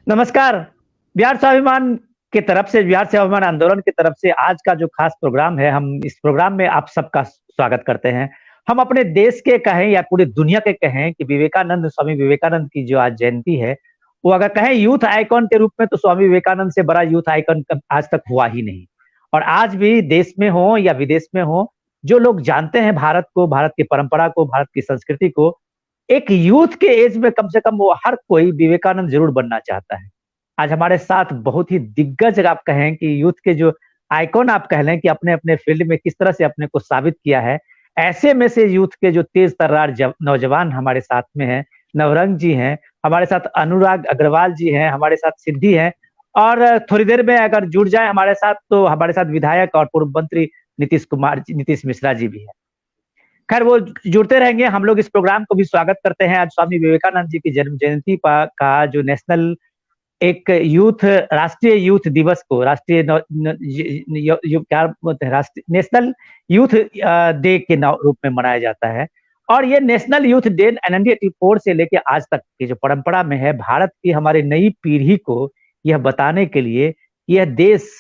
नमस्कार। बिहार स्वाभिमान की तरफ से, बिहार स्वाभिमान आंदोलन की तरफ से आज का जो खास प्रोग्राम है, हम इस प्रोग्राम में आप सबका स्वागत करते हैं। हम अपने देश के कहें या पूरी दुनिया के कहें कि विवेकानंद, स्वामी विवेकानंद की जो आज जयंती है, वो अगर कहें यूथ आइकॉन के रूप में, तो स्वामी विवेकानंद से बड़ा यूथ आइकॉन आज तक हुआ ही नहीं। और आज भी देश में हो या विदेश में हो, जो लोग जानते हैं भारत को, भारत की परंपरा को, भारत की संस्कृति को, एक यूथ के एज में कम से कम वो हर कोई विवेकानंद जरूर बनना चाहता है। आज हमारे साथ बहुत ही दिग्गज, आप कहें कि यूथ के जो आइकॉन आप कह लें कि अपने-अपने फील्ड में किस तरह से अपने को साबित किया है, ऐसे में से यूथ के जो तेज तर्रार नौजवान हमारे साथ में हैं, नवरंग जी हैं, हमारे साथ अनुराग अग्रवाल जी हैं, हमारे साथ सिद्धि हैं और थोड़ी देर में अगर जुड़ जाए हमारे साथ, तो हमारे साथ विधायक और पूर्व मंत्री नीतीश मिश्रा जी भी हैं। खैर वो जुड़ते रहेंगे, हम लोग इस प्रोग्राम को भी स्वागत करते हैं। आज स्वामी विवेकानंद जी की जन्म जयंती का जो नेशनल एक यूथ, राष्ट्रीय यूथ दिवस को, राष्ट्रीय क्या बोलते हैं, राष्ट्रीय नेशनल यूथ डे के रूप में मनाया जाता है। और ये नेशनल यूथ डे 1984 से लेके आज तक की जो परंपरा में है, भारत की हमारी नई पीढ़ी को यह बताने के लिए, यह देश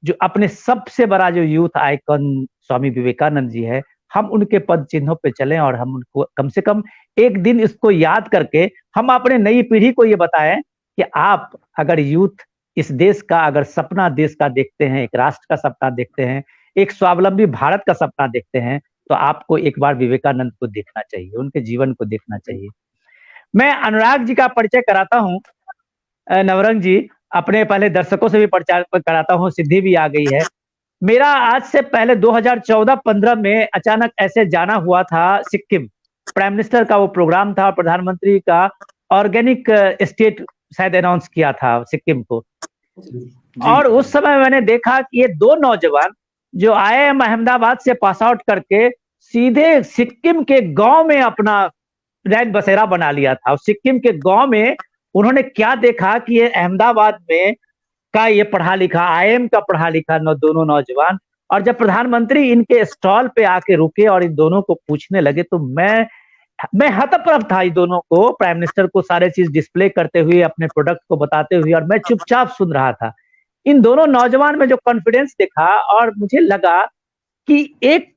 जो अपने सबसे बड़ा जो यूथ आइकन स्वामी विवेकानंद जी है, हम उनके पद चिन्हों पे चलें और हम उनको कम से कम एक दिन इसको याद करके हम अपने नई पीढ़ी को ये बताएं कि आप अगर यूथ इस देश का अगर सपना देश का देखते हैं, एक राष्ट्र का सपना देखते हैं, एक स्वावलंबी भारत का सपना देखते हैं, तो आपको एक बार विवेकानंद को देखना चाहिए, उनके जीवन को देखना चाहिए। मैं अनुराग जी का परिचय कराता हूँ। नवरंग जी, अपने पहले दर्शकों से भी परिचय कराता हूँ, सिद्धि भी आ गई है। मेरा आज से पहले 2014-15 में अचानक ऐसे जाना हुआ था सिक्किम। प्राइम मिनिस्टर का वो प्रोग्राम था, प्रधानमंत्री का ऑर्गेनिक स्टेट शायद अनाउंस किया था सिक्किम को। और उस समय मैंने देखा कि ये दो नौजवान जो आईआईएम अहमदाबाद से पास आउट करके सीधे सिक्किम के गांव में अपना रैन बसेरा बना लिया था। और सिक्किम के गांव में उन्होंने क्या देखा कि ये अहमदाबाद में का ये पढ़ा लिखा, आईएम का पढ़ा लिखा दोनों नौजवान, और जब प्रधानमंत्री इनके स्टॉल पे आके रुके और इन दोनों को पूछने लगे, तो मैं हतप्रभ था इन दोनों को, प्राइम मिनिस्टर को सारे चीज डिस्प्ले करते हुए, अपने प्रोडक्ट को बताते हुए, और मैं चुपचाप सुन रहा था। इन दोनों नौजवान में जो कॉन्फिडेंस देखा, और मुझे लगा कि एक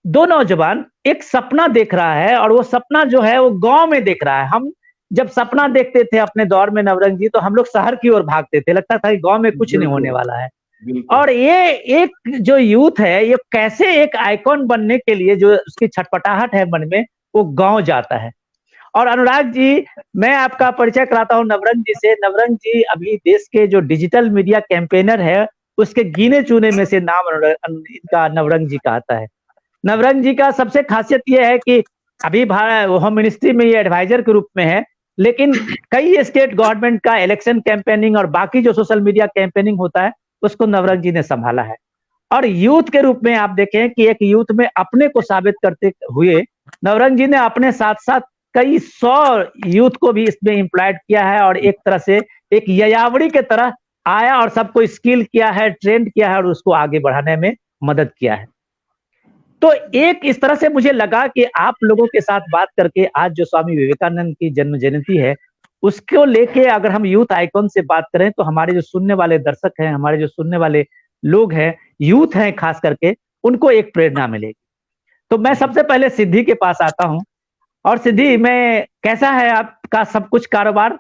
दो नौजवान एक सपना देख रहा है, और वो सपना जो है वो गांव में देख रहा है। हम जब सपना देखते थे अपने दौर में नवरंग जी, तो हम लोग शहर की ओर भागते थे, लगता था कि गांव में कुछ नहीं होने वाला है। और ये एक जो यूथ है, ये कैसे एक आइकॉन बनने के लिए जो उसकी छटपटाहट है मन में, वो गांव जाता है। और अनुराग जी, मैं आपका परिचय कराता हूँ नवरंग जी से। नवरंग जी अभी देश के जो डिजिटल मीडिया कैंपेनर है, उसके गिने चुने में से नाम इनका नवरंग जी का आता है। नवरंग जी का सबसे खासियत यह है कि अभी होम मिनिस्ट्री में ये एडवाइजर के रूप में है, लेकिन कई स्टेट गवर्नमेंट का इलेक्शन कैंपेनिंग और बाकी जो सोशल मीडिया कैंपेनिंग होता है, उसको नवरंग जी ने संभाला है। और यूथ के रूप में आप देखें कि एक यूथ में अपने को साबित करते हुए नवरंग जी ने अपने साथ साथ कई 100 यूथ को भी इसमें इम्प्लॉयड किया है, और एक तरह से एक यायावरी के तरह आया और सबको स्किल किया है, ट्रेंड किया है, और उसको आगे बढ़ाने में मदद किया है। तो एक इस तरह से मुझे लगा कि आप लोगों के साथ बात करके, आज जो स्वामी विवेकानंद की जन्म जयंती है, उसको लेके अगर हम यूथ आइकॉन से बात करें, तो हमारे जो सुनने वाले दर्शक हैं, हमारे जो सुनने वाले लोग हैं, यूथ हैं खास करके, उनको एक प्रेरणा मिलेगी। तो मैं सबसे पहले सिद्धि के पास आता हूँ। और सिद्धि, मैं कैसा है आपका सब कुछ कारोबार?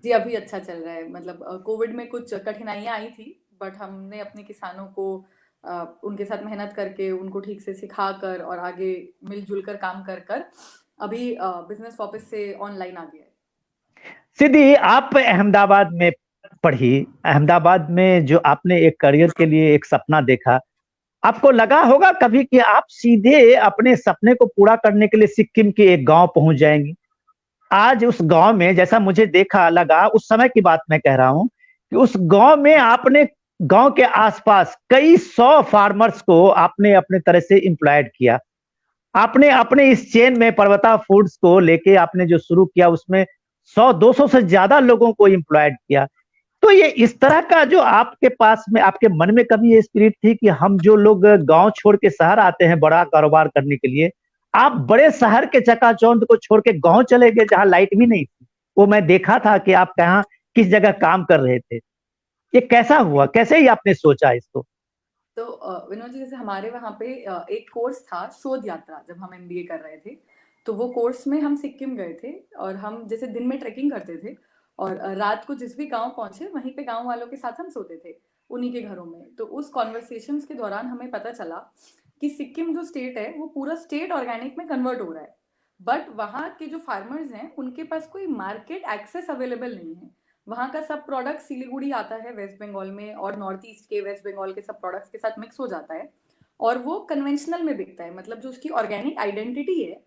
जी, अभी अच्छा चल रहा है। मतलब कोविड में कुछ कठिनाइयाँ आई थी, बट हमने अपने किसानों को उनके साथ मेहनत करके, उनको ठीक से सिखाकर और आगे मिल-जुल कर काम कर कर अभी बिज़नेस वापस से ऑनलाइन आ गया है। सिद्धि, आप अहमदाबाद में पढ़ी, अहमदाबाद में जो आपने एक करियर के लिए एक सपना देखा, आपको लगा होगा कभी कि आप सीधे अपने सपने को पूरा करने के लिए सिक्किम के एक गांव पहुंच जाएंगी? आज उस गांव में जैसा मुझे देखा लगा, उस समय की बात मैं कह रहा हूं, कि उस गांव में आपने गांव के आसपास कई 100 फार्मर्स को आपने अपने तरह से एम्प्लॉयड किया। आपने अपने इस चेन में पर्वता फूड्स को लेके आपने जो शुरू किया, उसमें 100-200 से ज्यादा लोगों को एम्प्लॉयड किया। तो ये इस तरह का जो आपके पास में, आपके मन में कभी ये स्पिरिट थी कि हम जो लोग गांव छोड़ के शहर आते हैं बड़ा कारोबार करने के लिए, आप बड़े शहर के चकाचौंध को छोड़ के गांव चले गए जहां लाइट भी नहीं थी? वो मैं देखा था कि आप कहाँ किस जगह काम कर रहे थे, ये कैसा हुआ, कैसे ही आपने सोचा इसको? तो विनोद जी, जैसे हमारे वहाँ पे एक कोर्स था शोध यात्रा, जब हम एमबीए कर रहे थे, तो वो कोर्स में हम सिक्किम गए थे और हम जैसे दिन में ट्रैकिंग करते थे और रात को जिस भी गांव पहुंचे वहीं पे गांव वालों के साथ हम सोते थे, उन्हीं के घरों में। तो उस कॉन्वर्सेशंस के दौरान हमें पता चला कि सिक्किम जो स्टेट है वो पूरा स्टेट ऑर्गेनिक में कन्वर्ट हो रहा है, बट वहाँ के जो फार्मर्स हैं उनके पास कोई मार्केट एक्सेस अवेलेबल नहीं है। वहाँ का सब प्रोडक्ट सिलीगुड़ी आता है वेस्ट बंगाल में, और नॉर्थ ईस्ट के वेस्ट बंगाल के सब प्रोडक्ट्स के साथ मिक्स हो जाता है और वो कन्वेंशनल में बिकता है। मतलब जो उसकी ऑर्गेनिक आइडेंटिटी है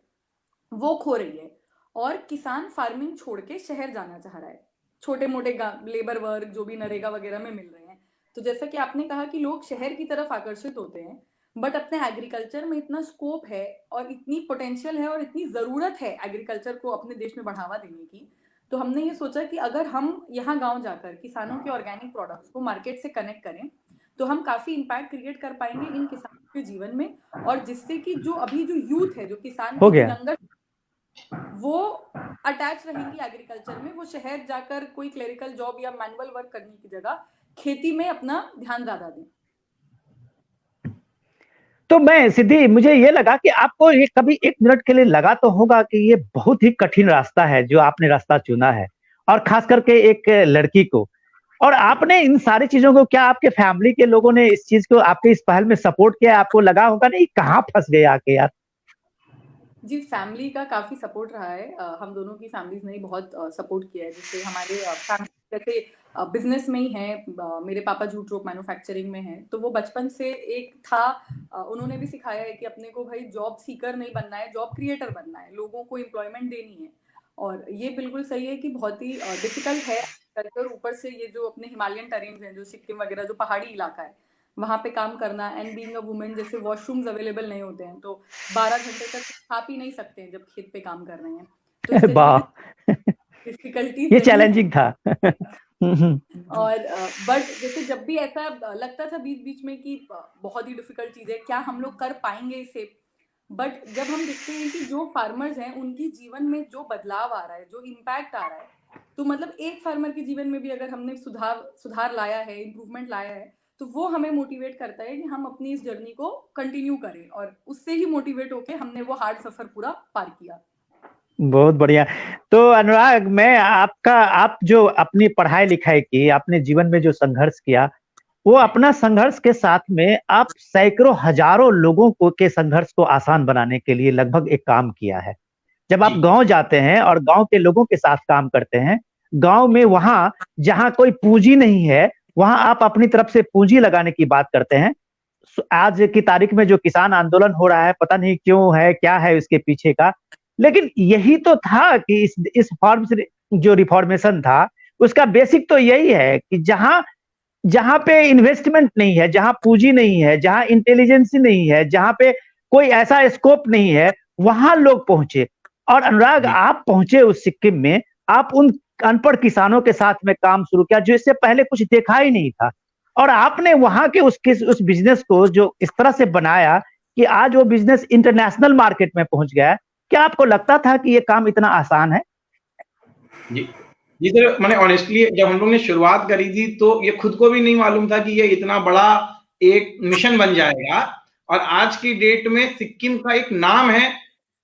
वो खो रही है और किसान फार्मिंग छोड़ के शहर जाना चाह रहा है, छोटे मोटे लेबर वर्क जो भी नरेगा वगैरह में मिल रहे हैं। तो जैसा कि आपने कहा कि लोग शहर की तरफ आकर्षित होते हैं, बट अपने एग्रीकल्चर में इतना स्कोप है और इतनी पोटेंशियल है और इतनी ज़रूरत है एग्रीकल्चर को अपने देश में बढ़ावा देने की। तो हमने ये सोचा कि अगर हम यहाँ गांव जाकर किसानों के ऑर्गेनिक प्रोडक्ट्स को मार्केट से कनेक्ट करें तो हम काफ़ी इम्पैक्ट क्रिएट कर पाएंगे इन किसानों के जीवन में, और जिससे कि जो अभी जो यूथ है, जो किसान हो की जो गया। यंगर, वो अटैच रहेंगी एग्रीकल्चर में, वो शहर जाकर कोई क्लेरिकल जॉब या मैनुअल वर्क करने की जगह खेती में अपना ध्यान ज्यादा दें। तो मैं सिद्धि, मुझे ये लगा कि आपको ये कभी एक मिनट के लिए लगा तो होगा कि ये बहुत ही कठिन रास्ता है जो आपने रास्ता चुना है, और खास करके एक लड़की को। और आपने इन सारी चीजों को, क्या आपके फैमिली के लोगों ने इस चीज को, आपके इस पहल में सपोर्ट किया? आपको लगा होगा नहीं कहाँ फंस गए आके यार? जी, फैमिली का काफ़ी सपोर्ट रहा है। हम दोनों की फैमिलीज़ ने बहुत सपोर्ट किया है। जैसे हमारे फैमिली जैसे बिज़नेस में ही हैं, मेरे पापा जूट रोप मैन्युफैक्चरिंग में हैं, तो वो बचपन से एक था। उन्होंने भी सिखाया है कि अपने को भाई जॉब सीकर नहीं बनना है, जॉब क्रिएटर बनना है, लोगों को एम्प्लॉयमेंट देनी है। और ये बिल्कुल सही है कि बहुत ही डिफ़िकल्ट है कर ऊपर से ये जो अपने हिमालयन टेरेन्स हैं, जो सिक्किम वगैरह जो पहाड़ी इलाका है, वहाँ पे काम करना, एंड बीइंग अ वुमन, जैसे वॉशरूम्स अवेलेबल नहीं होते हैं, तो 12 घंटे तक खा पी नहीं सकते हैं जब खेत पे काम कर रहे हैं। तो इस तरीके वाह, की डिफिकल्टीज ये रही हैं। चैलेंजिंग था। और बट जैसे जब भी ऐसा लगता था बीच बीच में कि बहुत ही डिफिकल्ट चीज़ है, क्या हम लोग कर पाएंगे इसे, बट जब हम देखते हैं कि जो फार्मर्स हैं उनकी जीवन में जो बदलाव आ रहा है, जो इम्पैक्ट आ रहा है, तो मतलब एक फार्मर के जीवन में भी अगर हमने सुधार लाया है, इम्प्रूवमेंट लाया है, तो वो हमें मोटिवेट करता है कि हम अपनी इस जर्नी को कंटिन्यू करें, और उससे ही मोटिवेट होके हमने वो हार्ड सफर पूरा पार किया। बहुत बढ़िया। तो अनुराग, मैं आपका, आप जो अपनी पढ़ाई लिखाई की, आपने जीवन में जो संघर्ष किया, वो अपना संघर्ष के साथ में आप सैकड़ों हजारों लोगों को के संघर्ष को आसान बनाने के लिए लगभग एक काम किया है। जब आप जी गांव जाते हैं और गांव के लोगों के साथ काम करते हैं, गांव में वहां जहां कोई पूंजी नहीं है, वहां आप अपनी तरफ से पूंजी लगाने की बात करते हैं। आज की तारीख में जो किसान आंदोलन हो रहा है, पता नहीं क्यों है, क्या है इसके पीछे का, लेकिन यही तो था कि इस फॉर्म से जो रिफॉर्मेशन था, उसका बेसिक तो यही है कि जहां जहां पे इन्वेस्टमेंट नहीं है, जहां पूंजी नहीं है, जहां इंटेलिजेंस नहीं है, जहां पे कोई ऐसा स्कोप नहीं है, वहां लोग पहुंचे। और अनुराग, जी आप पहुंचे उस सिक्किम में, आप उन अनपढ़ किसानों के साथ में काम शुरू किया जो इससे पहले कुछ देखा ही नहीं था, और आपने वहां के उस बिजनेस को जो इस तरह से बनाया कि आज वो बिजनेस इंटरनेशनल मार्केट में पहुंच गया। क्या आपको लगता था कि ये काम इतना आसान है? जी जी सर, मैंने ऑनेस्टली जब हम लोग ने शुरुआत करी थी तो ये खुद को भी नहीं मालूम था कि ये इतना बड़ा एक मिशन बन जाएगा। और आज की डेट में सिक्किम का एक नाम है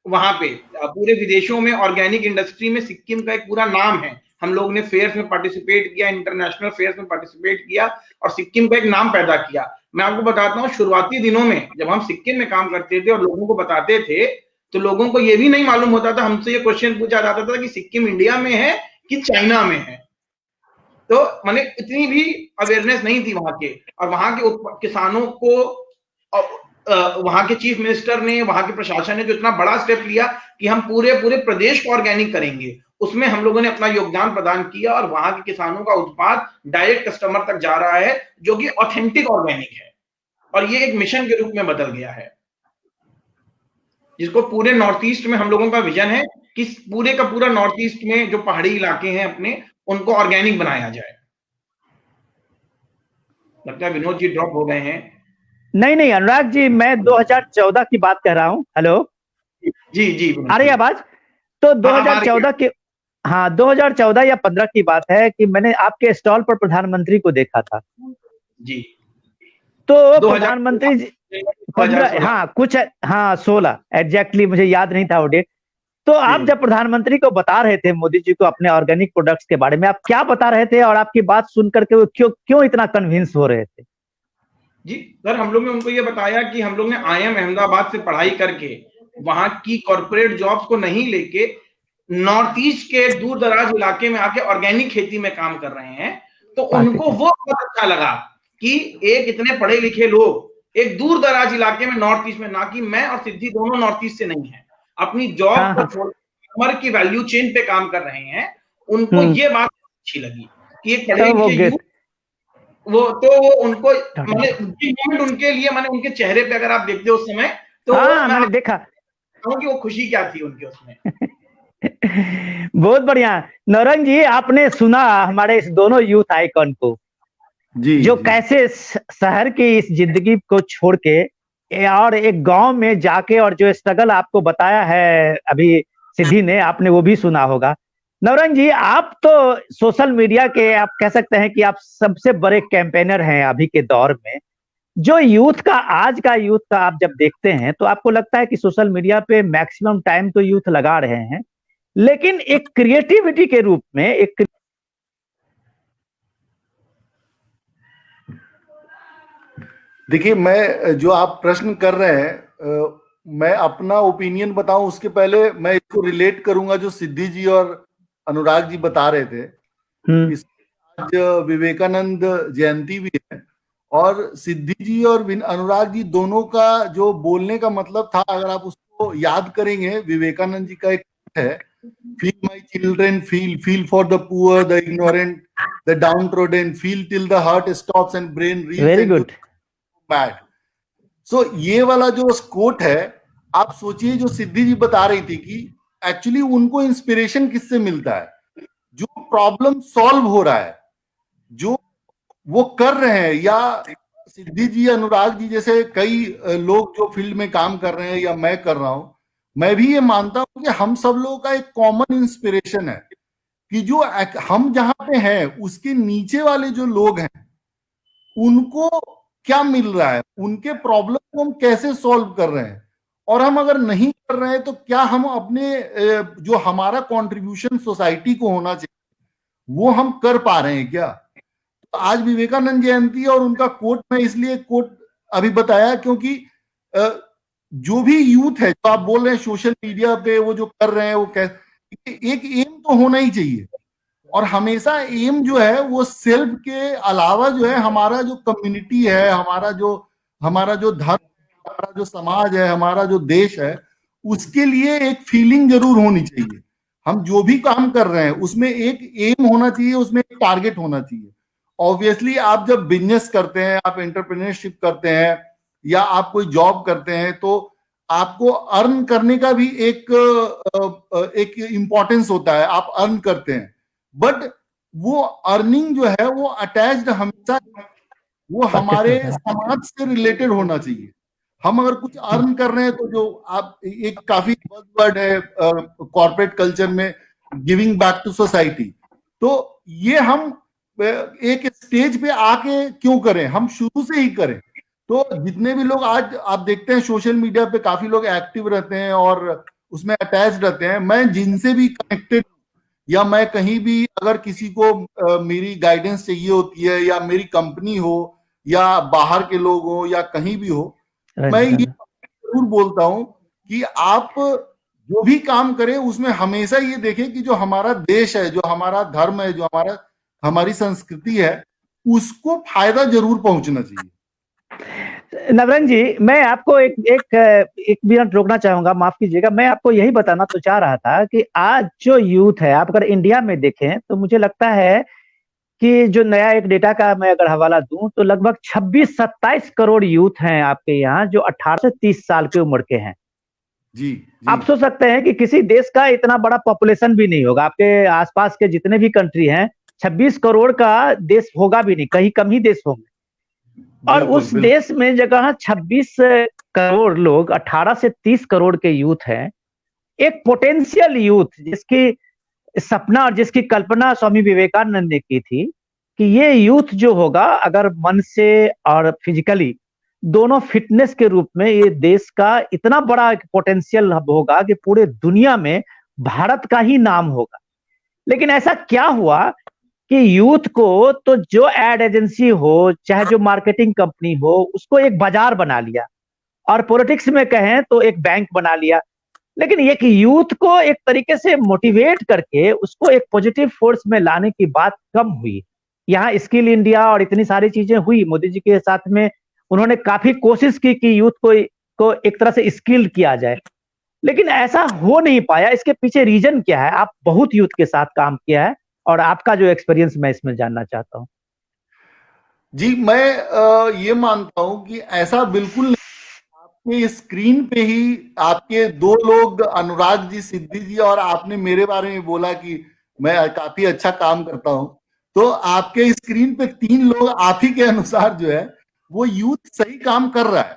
वहां पे, पूरे विदेशों में ऑर्गेनिक इंडस्ट्री में सिक्किम का एक पूरा नाम है। हम लोग ने फेयर्स में पार्टिसिपेट किया, इंटरनेशनल फेयर्स में पार्टिसिपेट किया और सिक्किम का एक नाम पैदा किया। मैं आपको बताता हूँ, शुरुआती दिनों में जब हम सिक्किम में काम करते थे और लोगों को बताते थे, तो लोगों को ये भी नहीं मालूम होता था, हमसे ये क्वेश्चन पूछा जाता था कि सिक्किम इंडिया में है कि चाइना में है। तो मैंने इतनी भी अवेयरनेस नहीं थी वहां के, और वहां के किसानों को वहां के चीफ मिनिस्टर ने, वहां के प्रशासन ने जो इतना बड़ा स्टेप लिया कि हम पूरे पूरे प्रदेश को ऑर्गेनिक करेंगे, उसमें हम लोगों ने अपना योगदान प्रदान किया और वहां के किसानों का उत्पाद डायरेक्ट कस्टमर तक जा रहा है, जो कि ऑथेंटिक ऑर्गेनिक है। और ये एक मिशन के रूप में बदल गया है, जिसको पूरे नॉर्थ ईस्ट में हम लोगों का विजन है कि पूरे का पूरा नॉर्थ ईस्ट में जो पहाड़ी इलाके हैं अपने, उनको ऑर्गेनिक बनाया जाए। लगता है विनोद जी ड्रॉप हो गए हैं। नहीं नहीं अनुराग जी, मैं 2014 की बात कर रहा हूँ। हेलो, जी जी आ रही है आवाज? तो 2014 के हाँ 2014 या 15 की बात है कि मैंने आपके स्टॉल पर प्रधानमंत्री को देखा था। जी। तो 2000 प्रधानमंत्री 15, 2016। हाँ कुछ, हाँ 16 एग्जैक्टली, मुझे याद नहीं था वो डेट। तो आप जब प्रधानमंत्री को बता रहे थे, मोदी जी को, अपने ऑर्गेनिक प्रोडक्ट्स के बारे में, आप क्या बता रहे थे और आपकी बात सुन करके वो क्यों क्यों इतना कन्विंस हो रहे थे? जी सर, हम लोग ने उनको ये बताया कि हम लोग ने IIM अहमदाबाद से पढ़ाई करके वहां की कॉर्पोरेट जॉब्स को नहीं लेके नॉर्थ ईस्ट के दूर दराज इलाके में आके ऑर्गेनिक खेती में काम कर रहे हैं। तो उनको वो बहुत अच्छा लगा कि एक इतने पढ़े लिखे लोग एक दूर दराज इलाके में नॉर्थ ईस्ट में, ना कि मैं और सिद्धि दोनों नॉर्थ ईस्ट से नहीं है, अपनी जॉब को छोड़ फार्मर की वैल्यू चेन पे काम कर रहे हैं। उनको ये बात अच्छी लगी कि एक पढ़े लिखे यूथ, वो उनको मैंने मोमेंट उनके लिए, मैंने उनके चेहरे पे अगर आप देखते हो उस समय, तो मैंने देखा कि वो खुशी क्या थी उनके उसमें। बहुत बढ़िया। नौरंग जी, आपने सुना हमारे इस दोनों यूथ आइकॉन को, जो कैसे शहर की इस जिंदगी को छोड़ के और एक गांव में जाके, और जो स्ट्रगल आपको बताया है अभी सिद्धि ने, आपने वो भी सुना होगा। नौरंग जी, आप तो सोशल मीडिया के, आप कह सकते हैं कि आप सबसे बड़े कैंपेनर हैं अभी के दौर में। जो यूथ का, आज का यूथ का आप जब देखते हैं तो आपको लगता है कि सोशल मीडिया पे मैक्सिमम टाइम तो यूथ लगा रहे हैं, लेकिन एक क्रिएटिविटी के रूप में, एक देखिए, मैं जो आप प्रश्न कर रहे हैं, मैं अपना ओपिनियन बताऊं उसके पहले मैं इसको रिलेट करूंगा जो सिद्धि जी और अनुराग जी बता रहे थे। इस आज विवेकानंद जयंती भी है, और सिद्धि जी और अनुराग जी दोनों का जो बोलने का मतलब था, अगर आप उसको याद करेंगे, विवेकानंद जी का एक है, feel my children, feel for the poor, the ignorant, the downtrodden, feel till the heart stops and brain reels very good bad. So ये वाला जो कोट है, आप सोचिए, जो सिद्धि जी बता रही थी कि एक्चुअली उनको इंस्पिरेशन किससे मिलता है, जो प्रॉब्लम सॉल्व हो रहा है, जो वो कर रहे हैं, या सिद्धि जी, अनुराग जी जैसे कई लोग जो फील्ड में काम कर रहे हैं, या मैं कर रहा हूं, मैं भी ये मानता हूं कि हम सब लोगों का एक कॉमन इंस्पिरेशन है कि जो हम जहां पे हैं उसके नीचे वाले जो लोग हैं उनको क्या मिल रहा है, उनके प्रॉब्लम को हम कैसे सॉल्व कर रहे हैं, और हम अगर नहीं कर रहे हैं तो क्या हम अपने जो हमारा कंट्रीब्यूशन सोसाइटी को होना चाहिए वो हम कर पा रहे हैं क्या। तो आज विवेकानंद जयंती और उनका कोट, मैं इसलिए कोट अभी बताया क्योंकि जो भी यूथ है, जो आप बोल रहे हैं सोशल मीडिया पे वो जो कर रहे हैं, वो एक एम तो होना ही चाहिए, और हमेशा एम जो है वो सेल्फ के अलावा जो है, हमारा जो कम्युनिटी है, हमारा जो धर्म, हमारा जो समाज है, हमारा जो देश है, उसके लिए एक फीलिंग जरूर होनी चाहिए। हम जो भी काम कर रहे हैं उसमें एक एम होना चाहिए, उसमें एक टारगेट होना चाहिए। ऑब्वियसली आप जब बिजनेस करते हैं, आप एंटरप्रेन्योरशिप करते हैं, या आप कोई जॉब करते हैं, तो आपको अर्न करने का भी एक इंपॉर्टेंस होता है, आप अर्न करते हैं, बट वो अर्निंग जो है वो अटैच्ड हमेशा वो हमारे समाज से रिलेटेड होना चाहिए। हम अगर कुछ अर्न कर रहे हैं तो जो आप, एक काफी बज़वर्ड है कॉर्पोरेट कल्चर में, गिविंग बैक टू सोसाइटी, तो ये हम एक स्टेज पे आके क्यों करें, हम शुरू से ही करें। तो जितने भी लोग आज आप देखते हैं सोशल मीडिया पे, काफी लोग एक्टिव रहते हैं और उसमें अटैच रहते हैं, मैं जिनसे भी कनेक्टेड, या मैं कहीं भी अगर किसी को मेरी गाइडेंस चाहिए होती है, या मेरी कंपनी हो, या बाहर के लोग हो, या कहीं भी हो, मैं ये जरूर बोलता हूं कि आप जो भी काम करें उसमें हमेशा ये देखें कि जो हमारा देश है, जो हमारा धर्म है, जो हमारी संस्कृति है, उसको फायदा जरूर पहुंचना चाहिए। नवरंग जी, मैं आपको एक मिनट रोकना चाहूंगा, माफ कीजिएगा। मैं आपको यही बताना तो चाह रहा था कि आज जो यूथ है, आप अगर इंडिया में देखें तो मुझे लगता है कि जो नया एक डेटा का मैं अगर हवाला दूं तो लगभग 26-27 करोड़ यूथ हैं आपके यहाँ, जो 18 से 30 साल की उम्र के हैं। जी, आप सोच सकते हैं कि किसी देश का इतना बड़ा पॉपुलेशन भी नहीं होगा, आपके आसपास के जितने भी कंट्री हैं 26 करोड़ का देश होगा भी नहीं, कहीं कम ही देश होंगे। और उस देश में जगह 26 करोड़ लोग, 18 से 30 करोड़ के यूथ हैं, एक पोटेंशियल यूथ जिसकी सपना और जिसकी कल्पना स्वामी विवेकानंद ने की थी कि ये यूथ जो होगा अगर मन से और फिजिकली दोनों फिटनेस के रूप में ये देश का इतना बड़ा पोटेंशियल होगा कि पूरे दुनिया में भारत का ही नाम होगा। लेकिन ऐसा क्या हुआ कि यूथ को तो जो एड एजेंसी हो चाहे जो मार्केटिंग कंपनी हो उसको एक बाजार बना लिया, और पॉलिटिक्स में कहें तो एक बैंक बना लिया। लेकिन एक यूथ को एक तरीके से मोटिवेट करके उसको एक पॉजिटिव फोर्स में लाने की बात कम हुई। यहाँ स्किल इंडिया और इतनी सारी चीजें हुई मोदी जी के साथ में, उन्होंने काफी कोशिश की कि यूथ को एक तरह से स्किल्ड किया जाए, लेकिन ऐसा हो नहीं पाया। इसके पीछे रीजन क्या है? आप बहुत यूथ के साथ काम किया है और आपका जो एक्सपीरियंस मैं इसमें जानना चाहता हूँ। जी, मैं ये मानता हूं कि ऐसा बिल्कुल नहीं। आपके स्क्रीन पे ही आपके दो लोग, अनुराग जी, सिद्धि जी, और आपने मेरे बारे में बोला कि मैं काफी अच्छा काम करता हूं, तो आपके स्क्रीन पे तीन लोग आप ही के अनुसार जो है वो यूथ सही काम कर रहा है।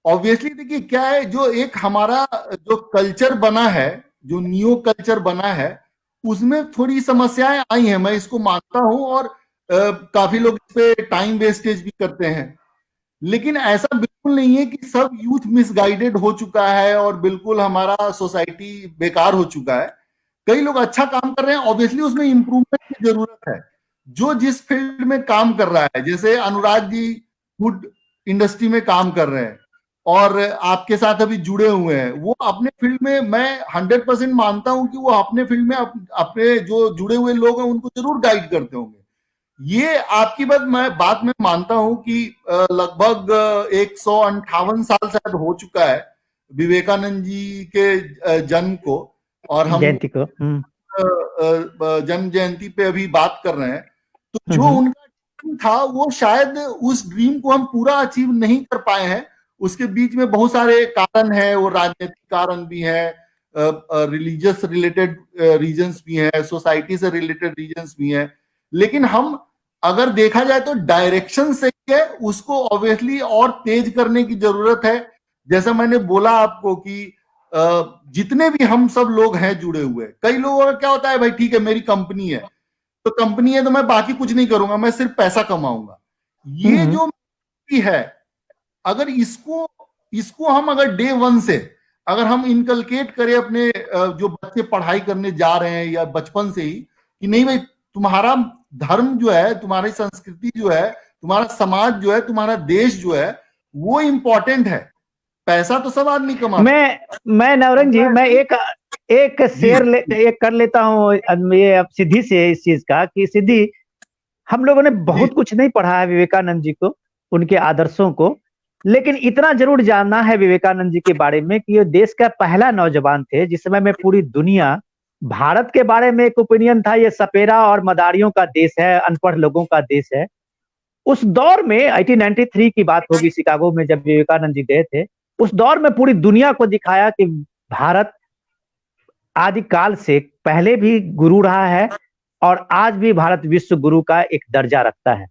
ऑब्वियसली देखिए क्या है, जो एक हमारा जो कल्चर बना है, जो नियो कल्चर बना है, उसमें थोड़ी समस्याएं आई हैं, मैं इसको मानता हूं। और काफी लोग इस पे टाइम वेस्टेज भी करते हैं। लेकिन ऐसा बिल्कुल नहीं है कि सब यूथ मिसगाइडेड हो चुका है और बिल्कुल हमारा सोसाइटी बेकार हो चुका है। कई लोग अच्छा काम कर रहे हैं, ऑब्वियसली उसमें इंप्रूवमेंट की जरूरत है। जो जिस फील्ड में काम कर रहा है, जैसे अनुराग जी फूड इंडस्ट्री में काम कर रहे हैं और आपके साथ अभी जुड़े हुए हैं, वो अपने फील्ड में, मैं 100% मानता हूं कि वो अपने फील्ड में अपने जो जुड़े हुए लोग हैं उनको जरूर गाइड करते होंगे। ये आपकी बात मैं मानता हूं कि लगभग 158 साल शायद हो चुका है विवेकानंद जी के जन्म को, और हम जयंती को जन्म जयंती पे अभी बात कर रहे हैं। तो जो हम्म। उनका ड्रीम था वो शायद उस ड्रीम को हम पूरा अचीव नहीं कर पाए हैं। उसके बीच में बहुत सारे कारण हैं, वो राजनीतिक कारण भी है, रिलीजियस रिलेटेड रीजंस भी हैं, सोसाइटी से रिलेटेड रीजंस भी हैं। लेकिन हम अगर देखा जाए तो डायरेक्शन सही है, उसको ऑब्वियसली और तेज करने की जरूरत है। जैसा मैंने बोला आपको कि जितने भी हम सब लोग हैं जुड़े हुए, कई लोगों का क्या होता है, भाई ठीक है मेरी कंपनी है, तो कंपनी है तो मैं बाकी कुछ नहीं करूंगा, मैं सिर्फ पैसा कमाऊंगा। ये हम्म। जो है, अगर इसको इसको हम अगर डे वन से अगर हम इनकलकेट करें अपने जो बच्चे पढ़ाई करने जा रहे हैं या बचपन से ही, कि नहीं भाई तुम्हारा धर्म जो है, तुम्हारी संस्कृति जो है, तुम्हारा समाज जो है, तुम्हारा देश जो है, वो इंपॉर्टेंट है। पैसा तो सब आदमी कमाते मैं नवरंग जी, मैं एक एक जी। एक कर लेता हूँ ये अब सिद्धि से इस चीज का कि सिद्धि, हम लोगों ने जी। बहुत कुछ नहीं पढ़ा है विवेकानंद जी को, उनके आदर्शों को, लेकिन इतना जरूर जानना है विवेकानंद जी के बारे में कि ये देश का पहला नौजवान थे जिस समय में पूरी दुनिया भारत के बारे में एक ओपिनियन था, ये सपेरा और मदारियों का देश है, अनपढ़ लोगों का देश है। उस दौर में 1893 की बात होगी, शिकागो में जब विवेकानंद जी गए थे, उस दौर में पूरी दुनिया को दिखाया कि भारत आदिकाल से पहले भी गुरु रहा है और आज भी भारत विश्व गुरु का एक दर्जा रखता है।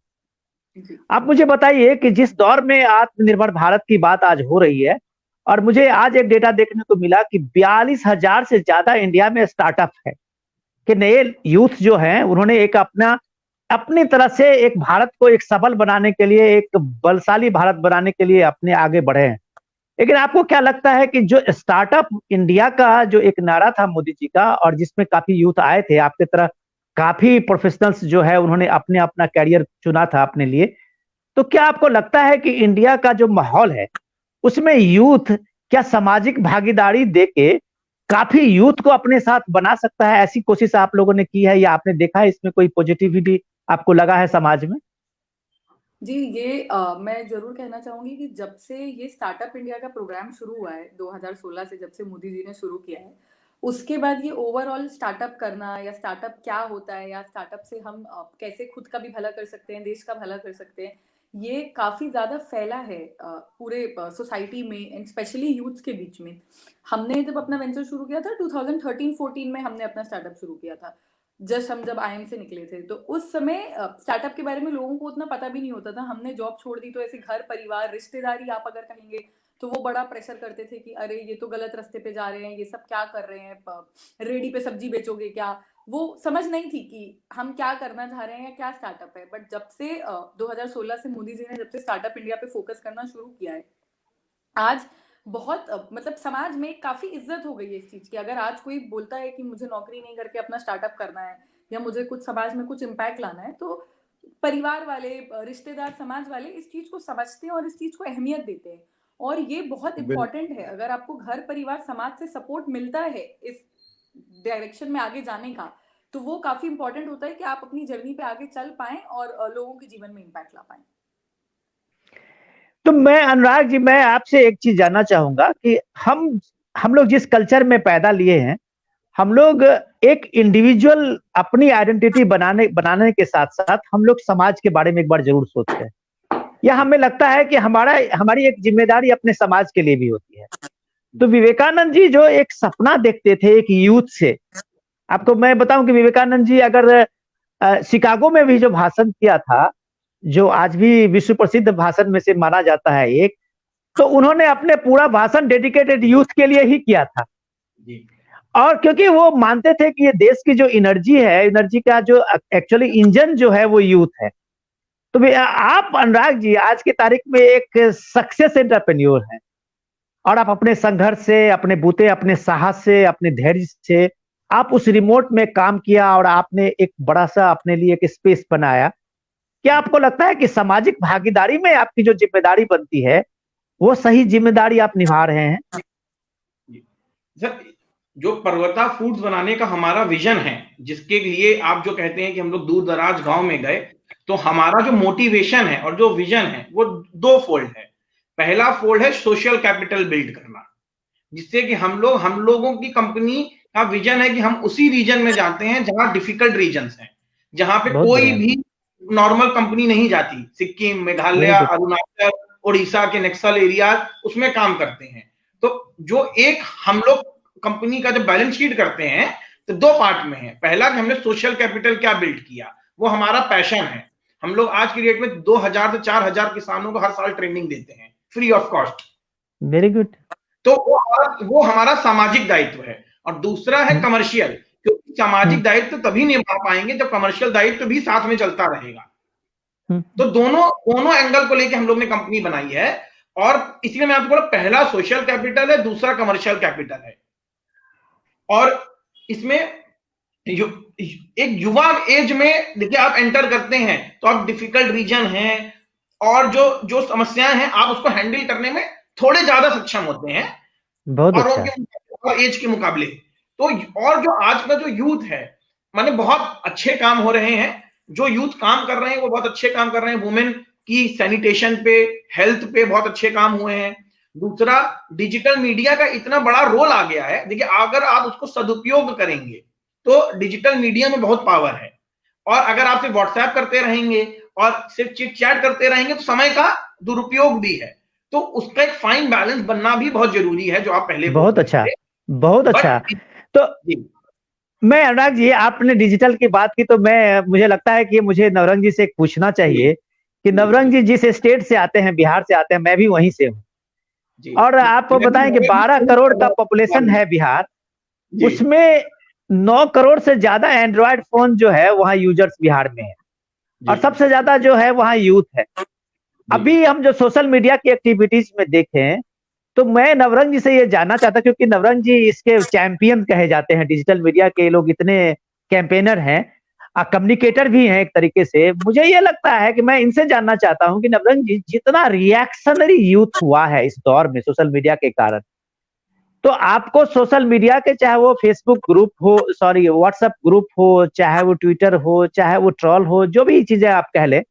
आप मुझे बताइए कि जिस दौर में आत्मनिर्भर भारत की बात आज हो रही है, और मुझे आज एक डेटा देखने को मिला कि 42,000 से ज्यादा इंडिया में स्टार्टअप है, कि नए यूथ जो हैं उन्होंने एक अपनी तरह से एक भारत को एक सबल बनाने के लिए, एक बलशाली भारत बनाने के लिए अपने आगे बढ़े हैं। लेकिन आपको क्या लगता है कि जो स्टार्टअप इंडिया का जो एक नारा था मोदी जी का, और जिसमें काफी यूथ आए थे आपके तरह, काफी प्रोफेशनल्स जो है उन्होंने अपने अपना कैरियर चुना था अपने लिए, तो क्या आपको लगता है कि इंडिया का जो माहौल है उसमें यूथ क्या सामाजिक भागीदारी देके काफी यूथ को अपने साथ बना सकता है? ऐसी कोशिश आप लोगों ने की है या आपने देखा है इसमें कोई पॉजिटिविटी आपको लगा है समाज में? जी, ये मैं ज़रूर कहना चाहूँगी कि जब से ये स्टार्टअप इंडिया का प्रोग्राम शुरू हुआ है 2016 से, जब से मोदी जी ने शुरू किया है, उसके बाद ये ओवरऑल स्टार्टअप करना या स्टार्टअप क्या होता है या स्टार्टअप से हम कैसे खुद का भी भला कर सकते हैं, देश का भला कर सकते हैं, ये काफ़ी ज़्यादा फैला है पूरे सोसाइटी में एंड स्पेशली यूथ्स के बीच में। हमने जब अपना वेंचर शुरू किया था 2013-14 में हमने अपना स्टार्टअप शुरू किया था। हम जब आईएम से निकले थे, तो उस समय स्टार्टअप के बारे में लोगों को उतना पता भी नहीं होता था। हमने जॉब छोड़ दी तो ऐसे घर परिवार रिश्तेदारी आप अगर कहेंगे तो वो बड़ा प्रेशर करते थे कि अरे ये तो गलत रास्ते पे जा रहे हैं, ये सब क्या कर रहे हैं, रेडी पे सब्जी बेचोगे क्या, वो समझ नहीं थी कि हम क्या करना चाह रहे हैं या क्या स्टार्टअप है। बट जब से 2016 से मोदी जी ने जब से स्टार्टअप इंडिया पे फोकस करना शुरू किया है, आज बहुत मतलब समाज में काफी इज्जत हो गई है इस चीज की। अगर आज कोई बोलता है कि मुझे नौकरी नहीं करके अपना स्टार्टअप करना है या मुझे कुछ समाज में कुछ इम्पैक्ट लाना है, तो परिवार वाले, रिश्तेदार, समाज वाले इस चीज को समझते हैं और इस चीज को अहमियत देते हैं। और ये बहुत इंपॉर्टेंट है। अगर आपको घर परिवार समाज से सपोर्ट मिलता है इस डायरेक्शन में आगे जाने का, तो वो काफी इंपॉर्टेंट होता है कि आप अपनी जर्नी पे आगे चल पाएं और लोगों के जीवन में इम्पैक्ट ला पाएं। तो मैं अनुराग जी, मैं आपसे एक चीज जानना चाहूंगा कि हम लोग जिस कल्चर में पैदा लिए हैं, हम लोग एक इंडिविजुअल अपनी आइडेंटिटी बनाने के साथ साथ हम लोग समाज के बारे में एक बार जरूर सोचते हैं। या हमें लगता है कि हमारी एक जिम्मेदारी अपने समाज के लिए भी होती है। तो विवेकानंद जी जो एक सपना देखते थे एक यूथ से, आपको मैं बताऊं कि विवेकानंद जी अगर शिकागो में भी जो भाषण किया था, जो आज भी विश्व प्रसिद्ध भाषण में से माना जाता है एक, तो उन्होंने अपने पूरा भाषण डेडिकेटेड यूथ के लिए ही किया था। और क्योंकि वो मानते थे कि ये देश की जो एनर्जी है, एनर्जी का जो एक्चुअली इंजन जो है वो यूथ है। तो आप अनुराग जी आज की तारीख में एक सक्सेस एंटरप्रेन्योर हैं, और आप अपने संघर्ष से, अपने बूते, अपने साहस से, अपने धैर्य से आप उस रिमोट में काम किया और आपने एक बड़ा सा अपने लिए एक स्पेस बनाया। क्या आपको लगता है कि सामाजिक भागीदारी में आपकी जो जिम्मेदारी बनती है वो सही जिम्मेदारी आप निभा रहे हैं? सर, जो पर्वता फूड्स बनाने का हमारा विजन है, जिसके लिए आप जो कहते हैं कि हम लोग दूर दराज गांव में गए, तो हमारा जो मोटिवेशन है और जो विजन है वो दो फोल्ड है। पहला फोल्ड है सोशल कैपिटल बिल्ड करना, जिससे कि हम लोगों की कंपनी का विजन है कि हम उसी रीजन में जाते हैं जहां डिफिकल्ट रीजन्स हैं, जहां पे कोई भी नॉर्मल कंपनी नहीं जाती। सिक्किम, मेघालय, अरुणाचल, उड़ीसा के नक्सल एरिया, उसमें काम करते हैं। तो जो एक हम लोग कंपनी का जब बैलेंस शीट करते हैं तो दो पार्ट में है। पहला कि हमने सोशल कैपिटल क्या बिल्ड किया, वो हमारा पैशन है। हम लोग आज की डेट में 2000 से 4000 किसानों को हर साल ट्रेनिंग देते हैं free of cost. Very good. तो वो हमारा सामाजिक दायित्व है। और दूसरा है कमर्शियल, क्योंकि सामाजिक दायित्व तभी निभा पाएंगे जब कमर्शियल दायित्व भी साथ में चलता रहेगा। तो दोनों एंगल को लेके हम लोग ने कंपनी बनाई है। और इसलिए मैं आपको बोला, पहला सोशल कैपिटल है, दूसरा कमर्शियल कैपिटल है। और इसमें एक युवा एज में देखिए, आप एंटर करते हैं तो आप डिफिकल्ट रीजन हैं और जो समस्याएं हैं आप उसको हैंडल करने में थोड़े ज्यादा सक्षम होते हैं और एज के मुकाबले। तो और जो आज का जो यूथ है, माने बहुत अच्छे काम हो रहे हैं। जो यूथ काम कर रहे हैं वो बहुत अच्छे काम कर रहे हैं। वुमेन की सैनिटेशन पे, हेल्थ पे बहुत अच्छे काम हुए हैं। दूसरा, डिजिटल मीडिया का इतना बड़ा रोल आ गया है। देखिए, अगर आप उसको सदुपयोग करेंगे तो डिजिटल मीडिया में बहुत पावर है। और अगर आप सिर्फ व्हाट्सएप करते रहेंगे और सिर्फ चिट चैट करते रहेंगे तो समय का दुरुपयोग भी है। तो उसका एक फाइन बैलेंस बनना भी बहुत जरूरी है, जो आप पहले बहुत अच्छा, बहुत अच्छा। तो मैं अनुराग जी, आपने डिजिटल की बात की तो मुझे लगता है कि मुझे नवरंग जी से एक पूछना चाहिए कि नवरंग जी जिस स्टेट से आते हैं, बिहार से आते हैं, मैं भी वहीं से हूँ, और आप बताएं कि 12 करोड़ का पॉपुलेशन है बिहार, उसमें 9 करोड़ से ज्यादा एंड्रॉयड फोन जो है वहाँ यूजर्स बिहार में है, और सबसे ज्यादा जो है वहाँ यूथ है। अभी हम जो सोशल मीडिया की एक्टिविटीज में देखें तो मैं नवरंग जी से ये जानना चाहता, क्योंकि नवरंग जी इसके चैंपियन कहे जाते हैं, डिजिटल मीडिया के लोग इतने कैंपेनर हैं, कम्युनिकेटर भी हैं एक तरीके से। मुझे ये लगता है कि मैं इनसे जानना चाहता हूं कि नवरंग जी, जितना रिएक्शनरी यूथ हुआ है इस दौर में सोशल मीडिया के कारण, तो आपको सोशल मीडिया के, चाहे वो फेसबुक ग्रुप हो, सॉरी व्हाट्सएप ग्रुप हो, चाहे वो ट्विटर हो, चाहे वो ट्रोल हो, जो भी चीजें आप कह ले,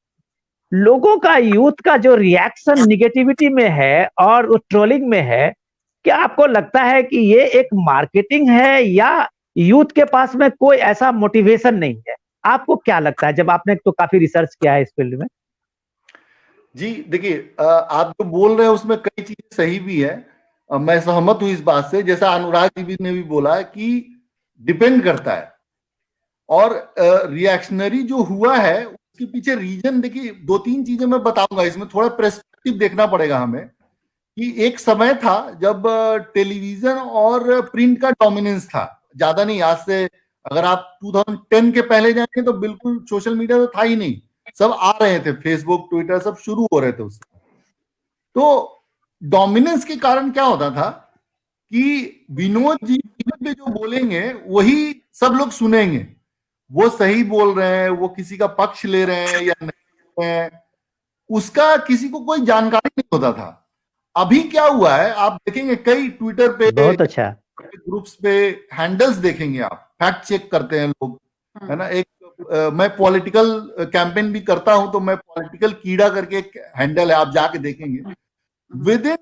लोगों का, यूथ का जो रिएक्शन निगेटिविटी में है और वो ट्रोलिंग में है, क्या आपको लगता है कि ये एक मार्केटिंग है या यूथ के पास में कोई ऐसा मोटिवेशन नहीं है? आपको क्या लगता है, जब आपने तो काफी रिसर्च किया है इस फील्ड में? जी देखिए, आप जो बोल रहे हैं उसमें कई चीजें सही भी है, मैं सहमत हूं इस बात से। जैसा अनुराग जी ने भी बोला कि डिपेंड करता है, और रिएक्शनरी जो हुआ है उसके पीछे रीजन देखिए, 2-3 चीजें मैं बताऊंगा। इसमें थोड़ा पर्सपेक्टिव देखना पड़ेगा हमें कि एक समय था जब टेलीविजन और प्रिंट का डोमिनेंस था, ज्यादा नहीं, आज से अगर आप 2010 के पहले जाएंगे तो बिल्कुल सोशल मीडिया तो था ही नहीं, सब आ रहे थे, फेसबुक ट्विटर सब शुरू हो रहे थे उससे। तो डोमिनेंस के कारण क्या होता था कि विनोद जी टीवी पे जो बोलेंगे वही सब लोग सुनेंगे, वो सही बोल रहे हैं, वो किसी का पक्ष ले रहे हैं या नहीं है, उसका किसी को कोई जानकारी नहीं होता था। अभी क्या हुआ है, आप देखेंगे कई ट्विटर पे, बहुत अच्छा। ग्रुप्स पे हैंडल्स देखेंगे, आप फैक्ट चेक करते हैं लोग, है ना। एक मैं पॉलिटिकल कैंपेन भी करता हूं, तो मैं पॉलिटिकल कीड़ा करके एक हैंडल है, आप जाके देखेंगे, विद इन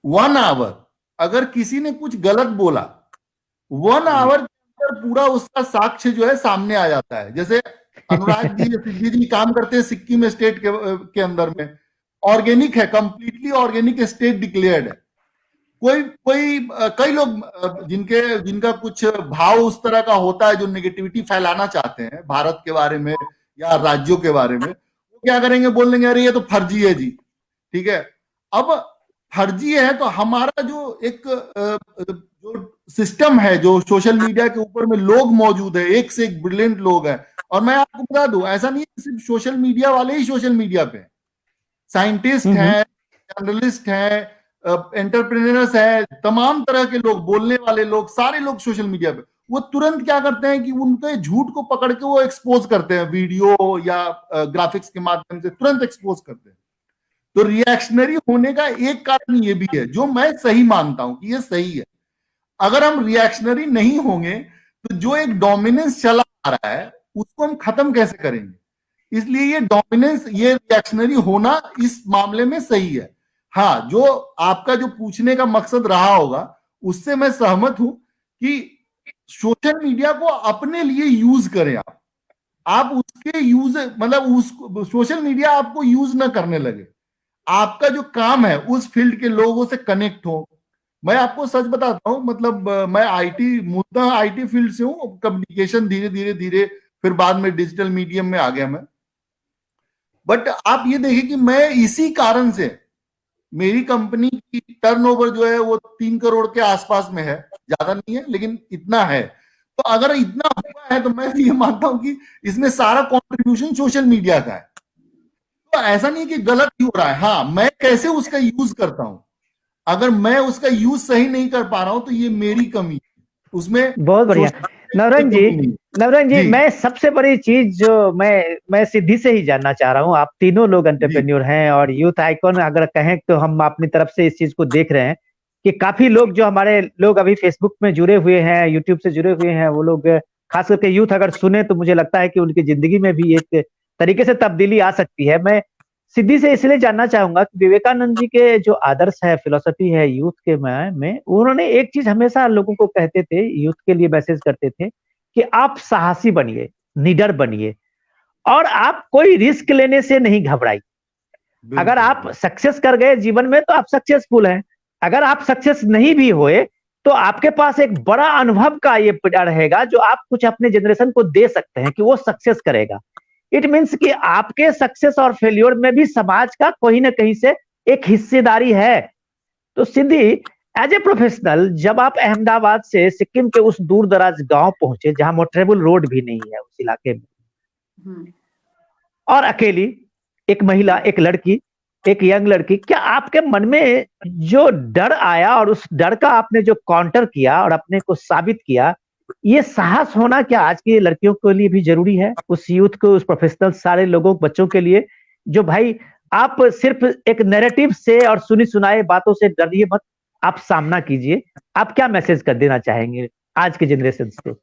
1 आवर अगर किसी ने कुछ गलत बोला, 1 आवर के अंदर पूरा उसका साक्ष्य जो है सामने आ जाता है। जैसे अनुराग जी सिद्धि जी काम करते हैं सिक्किम स्टेट के अंदर में, ऑर्गेनिक है, कंप्लीटली ऑर्गेनिक स्टेट डिक्लेयर्ड है। कई लोग जिनका कुछ भाव उस तरह का होता है, जो नेगेटिविटी फैलाना चाहते हैं भारत के बारे में या राज्यों के बारे में, वो क्या करेंगे, बोल देंगे अरे ये तो फर्जी है जी, ठीक है। अब फर्जी है तो हमारा जो एक जो सिस्टम है, जो सोशल मीडिया के ऊपर में लोग मौजूद है, एक से एक ब्रिलियंट लोग हैं। और मैं आपको बता दूं, ऐसा नहीं है सिर्फ सोशल मीडिया वाले ही सोशल मीडिया पे, साइंटिस्ट हैं, जर्नलिस्ट हैं, एंटरप्रेन्योर्स हैं, तमाम तरह के लोग, बोलने वाले लोग, सारे लोग सोशल मीडिया पे, वो तुरंत क्या करते हैं कि उनके झूठ को पकड़ के वो एक्सपोज करते हैं, वीडियो या ग्राफिक्स के माध्यम से तुरंत एक्सपोज करते हैं। तो रिएक्शनरी होने का एक कारण ये भी है, जो मैं सही मानता हूं कि ये सही है। अगर हम रिएक्शनरी नहीं होंगे तो जो एक डोमिनेंस चला आ रहा है उसको हम खत्म कैसे करेंगे। इसलिए ये डोमिनेंस, ये रिएक्शनरी होना इस मामले में सही है। हाँ, जो आपका जो पूछने का मकसद रहा होगा उससे मैं सहमत हूं कि सोशल मीडिया को अपने लिए यूज करें आप उसके यूज, मतलब उस सोशल मीडिया आपको यूज ना करने लगे। आपका जो काम है उस फील्ड के लोगों से कनेक्ट हो। मैं आपको सच बताता हूं, मतलब मैं मूलतः आईटी फील्ड से हूं, कम्युनिकेशन धीरे धीरे धीरे फिर बाद में डिजिटल मीडियम में आ गया मैं। बट आप ये देखिए कि मैं इसी कारण से, मेरी कंपनी की टर्नओवर जो है वो 3 करोड़ के आसपास में है, ज्यादा नहीं है लेकिन इतना है। तो अगर इतना हुआ है तो मैं ये मानता हूं कि इसमें सारा कंट्रीब्यूशन सोशल मीडिया का है। तो ऐसा नहीं कि गलत ही हो रहा है, हाँ, मैं कैसे उसका यूज करता हूं। अगर मैं उसका यूज सही नहीं कर पा रहा हूं तो ये मेरी कमी है, उसमें बहुत बढ़िया। नवरंग नवरंग जी, मैं सबसे बड़ी चीज जो मैं सिद्धि से ही जानना चाह रहा हूँ, आप तीनों लोग एंटरप्रेन्योर हैं और यूथ आइकॉन अगर कहें तो हम अपनी तरफ से इस चीज को देख रहे हैं कि काफी लोग जो हमारे लोग अभी फेसबुक में जुड़े हुए हैं, यूट्यूब से जुड़े हुए हैं, वो लोग खास करके यूथ अगर सुने तो मुझे लगता है कि उनकी जिंदगी में भी एक तरीके से तब्दीली आ सकती है। मैं सिद्धि से इसलिए जानना चाहूंगा कि विवेकानंद जी के जो आदर्श है, फिलोसफी है यूथ के में उन्होंने एक चीज हमेशा लोगों को कहते थे, यूथ के लिए मैसेज करते थे कि आप साहसी बनिए, निडर बनिए और आप कोई रिस्क लेने से नहीं घबराइए। अगर आप सक्सेस कर गए जीवन में तो आप सक्सेसफुल हैं, अगर आप सक्सेस नहीं भी हुए तो आपके पास एक बड़ा अनुभव का ये रहेगा जो आप कुछ अपने जनरेशन को दे सकते हैं कि वो सक्सेस करेगा। इट मीन्स कि आपके सक्सेस और फेल्योर में भी समाज का कहीं ना कहीं से एक हिस्सेदारी है। तो सिद्धि, एज ए प्रोफेशनल, जब आप अहमदाबाद से सिक्किम के उस दूर दराज गांव पहुंचे जहां मोटरेबल रोड भी नहीं है उस इलाके में, और अकेली एक महिला, एक लड़की, एक यंग लड़की, क्या आपके मन में जो डर आया और उस डर का आपने जो काउंटर किया और अपने को साबित किया, ये साहस होना क्या आज की लड़कियों के लिए भी जरूरी है, उस यूथ को, उस प्रोफेशनल सारे लोगों, बच्चों के लिए, जो भाई आप सिर्फ एक नैरेटिव से और सुनी सुनाए बातों से डरिए मत, आप सामना कीजिए। आप क्या मैसेज कर देना चाहेंगे आज के जनरेशन को?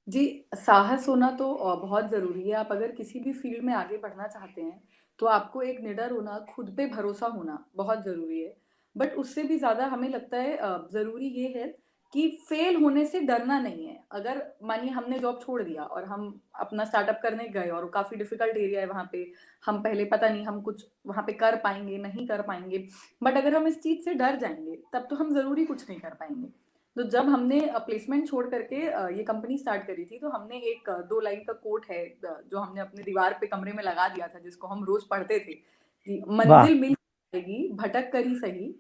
जी, साहस होना तो बहुत ज़रूरी है। आप अगर किसी भी फील्ड में आगे बढ़ना चाहते हैं, तो आपको एक निडर होना, खुद पे भरोसा होना बहुत ज़रूरी है। बट उससे भी ज़्यादा हमें लगता है ज़रूरी ये है कि फेल होने से डरना नहीं है। अगर मानिए हमने जॉब छोड़ दिया और हम अपना स्टार्टअप करने गए और काफ़ी डिफ़िकल्ट एरिया है वहाँ पे, हम पहले पता नहीं हम कुछ वहाँ पे कर पाएँगे, नहीं कर पाएँगे। बट अगर हम इस चीज़ से डर जाएँगे, तब तो हम ज़रूरी कुछ नहीं कर पाएँगे। तो जब हमने प्लेसमेंट छोड़ करके ये कंपनी स्टार्ट करी थी, तो हमने एक 2 लाइन का कोट है जो हमने अपने दीवार पे कमरे में लगा दिया था, जिसको हम रोज पढ़ते थे कि मंजिल मिल जाएगी, भटक कर ही सही,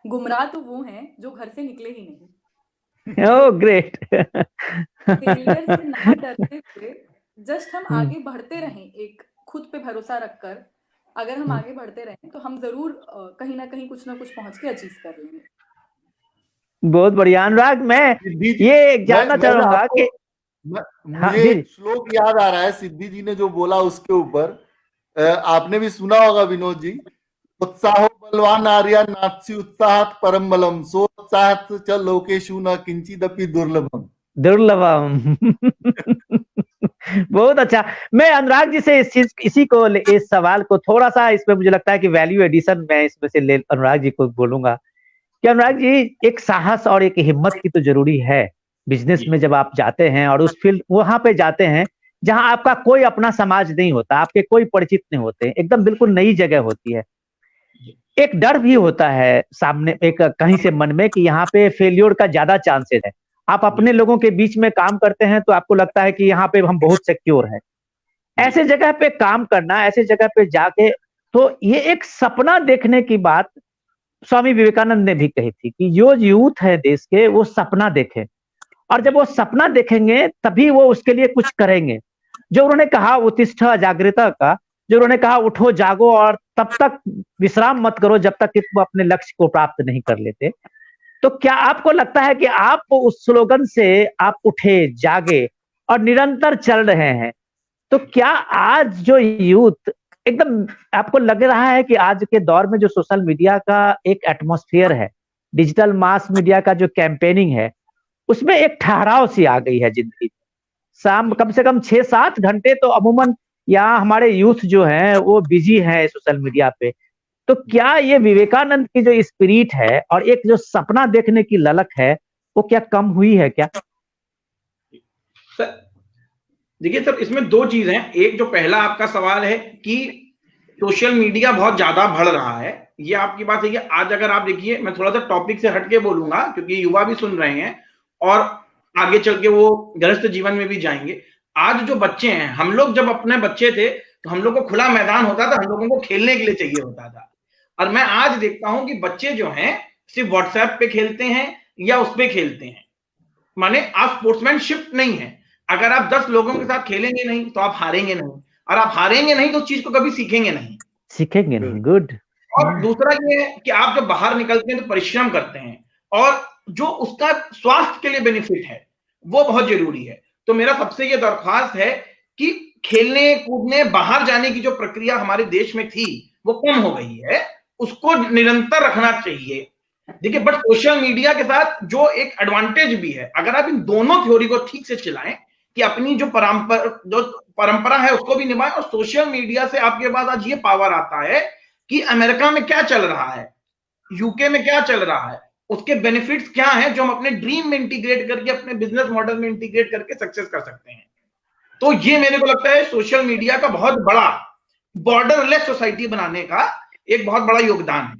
गुमराह तो वो हैं जो घर से निकले ही नहीं। Oh great. फेलियर से ना डरते हुए जस्ट हम आगे बढ़ते रहें, एक खुद पे भरोसा रखकर अगर हम आगे बढ़ते रहें तो हम जरूर कहीं ना कहीं कुछ ना कुछ पहुंच के अचीव कर लेंगे। बहुत बढ़िया अनुराग, मैं सिद्धि जी, ये जानना मैं ना चाहूंगा आपको कि हाँ मुझे जी एक श्लोक याद आ रहा है सिद्धि जी ने जो बोला उसके ऊपर। आपने भी सुना होगा विनोद जी, उत्साहो बलवान आर्या नास्ति उत्साहात् परम बलम सोत्साहात् च लोकेषु न किंचिदपि दुर्लभम। दुर्लभम। बहुत अच्छा। मैं अनुराग जी से इस सवाल को थोड़ा सा, इसमें मुझे लगता है कि वैल्यू एडिशन मैं इसमें से ले अनुराग जी को बोलूंगा कि अनुराग जी, एक साहस और एक हिम्मत की तो जरूरी है बिजनेस जी में। जब आप जाते हैं और उस फील्ड वहां पे जाते हैं जहां आपका कोई अपना समाज नहीं होता, आपके कोई परिचित नहीं होते, एकदम बिल्कुल नई जगह होती है, एक डर भी होता है सामने एक कहीं से मन में कि यहाँ पे फेलियर का ज्यादा चांसेस है। आप अपने लोगों के बीच में काम करते हैं तो आपको लगता है कि यहाँ पे हम बहुत सिक्योर हैं। ऐसे जगह पे काम करना, ऐसे जगह पे जाके, तो ये एक सपना देखने की बात स्वामी विवेकानंद ने भी कही थी कि जो यूथ है देश के वो सपना देखें, और जब वो सपना देखेंगे तभी वो उसके लिए कुछ करेंगे। जो उन्होंने कहा उत्तिष्ठ जागृता का, जो उन्होंने कहा उठो जागो और तब तक विश्राम मत करो जब तक कि वो अपने लक्ष्य को प्राप्त नहीं कर लेते। तो क्या आपको लगता है कि आप उस स्लोगन से आप उठे जागे और निरंतर चल रहे हैं? तो क्या आज जो यूथ एकदम, आपको लग रहा है कि आज के दौर में जो सोशल मीडिया का एक एटमॉस्फेयर है, डिजिटल मास मीडिया का जो कैंपेनिंग है, उसमें एक ठहराव सी आ गई है जिंदगी में? शाम कम से कम 6-7 घंटे तो अमूमन यहाँ हमारे यूथ जो है वो बिजी है सोशल मीडिया पे। तो क्या ये विवेकानंद की जो स्पिरिट है और एक जो सपना देखने की ललक है, वो क्या कम हुई है क्या? सर देखिए सर, इसमें दो चीज हैं। एक जो पहला आपका सवाल है कि सोशल मीडिया बहुत ज्यादा बढ़ रहा है, ये आपकी बात है कि आज अगर आप देखिए, मैं थोड़ा सा टॉपिक से हटके बोलूंगा क्योंकि युवा भी सुन रहे हैं और आगे चल के वो गृहस्थ जीवन में भी जाएंगे। आज जो बच्चे हैं, हम लोग जब अपने बच्चे थे तो हम लोग को खुला मैदान होता था, हम लोगों को खेलने के लिए चाहिए होता था। और मैं आज देखता हूं कि बच्चे जो हैं सिर्फ व्हाट्सएप पे खेलते हैं या उस पे खेलते हैं। माने आप स्पोर्ट्समैनशिप नहीं है। अगर आप 10 लोगों के साथ खेलेंगे नहीं तो आप हारेंगे नहीं, और आप हारेंगे नहीं तो उस चीज को कभी सीखेंगे नहीं। सीखेंगे नहीं। गुड। और दूसरा ये है कि आप जब बाहर निकलते हैं तो परिश्रम करते हैं, और जो उसका स्वास्थ्य के लिए बेनिफिट है वो बहुत जरूरी है। तो मेरा सबसे ये दरख्वास्त है कि खेलने कूदने बाहर जाने की जो प्रक्रिया हमारे देश में थी वो कम हो गई है, उसको निरंतर रखना चाहिए। देखिए, बट सोशल मीडिया के साथ जो एक एडवांटेज भी है, अगर आप इन दोनों थ्योरी को ठीक से चलाएं कि अपनी जो परंपरा है उसको भी निभाएं, और सोशल मीडिया से आपके पास आज ये पावर आता है कि अमेरिका में क्या चल रहा है, यूके में क्या चल रहा है, उसके बेनिफिट्स क्या हैं जो हम अपने ड्रीम में इंटीग्रेट करके, अपने बिजनेस मॉडल में इंटीग्रेट करके सक्सेस कर सकते हैं। तो ये मेरे को लगता है सोशल मीडिया का बहुत बड़ा बॉर्डरलेस सोसाइटी बनाने का एक बहुत बड़ा योगदान है।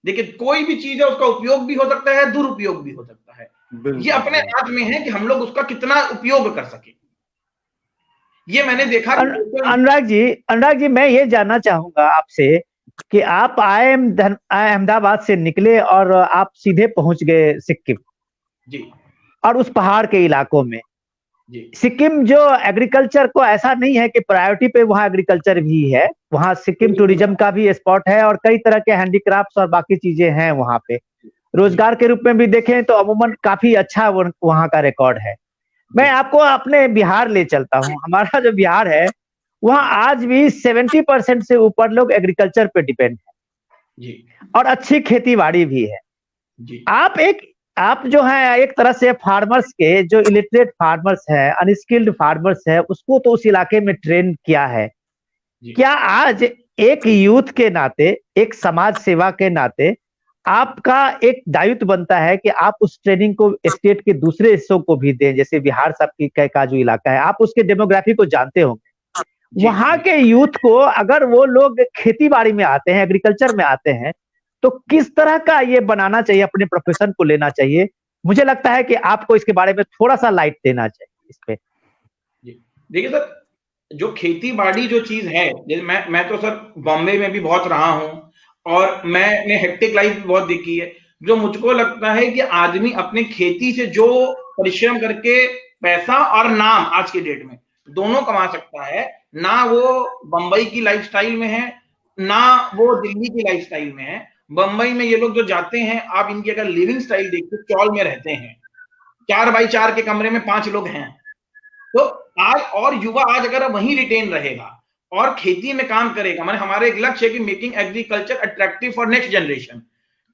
देखिए, कोई भी चीज है उसका उपयोग भी हो सकता है, दुरुपयोग भी हो सकता है। ये अपने हाथ में है कि हम लोग उसका कितना उपयोग कर सके। ये मैंने देखा कि अनुराग जी, मैं ये जानना चाहूंगा आपसे कि आप अहमदाबाद से निकले और आप सीधे पहुंच गए सिक्किम, जी और उस पहाड़ के इलाकों में। जी सिक्किम जो एग्रीकल्चर को, ऐसा नहीं है कि प्रायोरिटी पे वहाँ एग्रीकल्चर भी है, वहाँ सिक्किम टूरिज्म का भी स्पॉट है और कई तरह के हैंडीक्राफ्ट्स और बाकी चीजें हैं वहाँ पे। रोजगार के रूप में भी देखें तो अमूमन काफी अच्छा वहाँ का रिकॉर्ड है। मैं आपको अपने बिहार ले चलता हूँ। हमारा जो बिहार है वहाँ आज भी 70% से ऊपर लोग एग्रीकल्चर पे डिपेंड है जी और अच्छी खेती बाड़ी भी है। जी आप जो है एक तरह से फार्मर्स के, जो इलिटरेट फार्मर्स है, अनस्किल्ड फार्मर्स है, उसको तो उस इलाके में ट्रेन किया है। क्या आज एक यूथ के नाते, एक समाज सेवा के नाते आपका एक दायित्व बनता है कि आप उस ट्रेनिंग को स्टेट के दूसरे हिस्सों को भी दें? जैसे बिहार सब की का जो इलाका है, आप उसके डेमोग्राफी को जानते होंगे। वहां के यूथ को अगर वो लोग खेती बाड़ी में आते हैं, एग्रीकल्चर में आते हैं, तो किस तरह का ये बनाना चाहिए, अपने प्रोफेशन को लेना चाहिए? मुझे लगता है कि आपको इसके बारे में थोड़ा सा लाइट देना चाहिए इस पे। देखिए सर, जो खेती बाड़ी जो चीज है, मैं तो सर बॉम्बे में भी बहुत रहा हूं और मैंने हेक्टिक लाइफ बहुत देखी है। जो मुझको लगता है कि आदमी अपने खेती से जो परिश्रम करके पैसा और नाम आज के डेट में दोनों कमा सकता है, ना वो बंबई की लाइफस्टाइल में है, ना वो दिल्ली की लाइफस्टाइल में है। बंबई में ये लोग जो जाते हैं, आप इनकी अगर लिविंग स्टाइल देखते, चौल में रहते हैं, 4x4 के कमरे में 5 लोग हैं। तो आज और युवा आज अगर वहीं रिटेन रहेगा और खेती में काम करेगा, माने हमारे एक लक्ष्य है कि making agriculture attractive for next generation,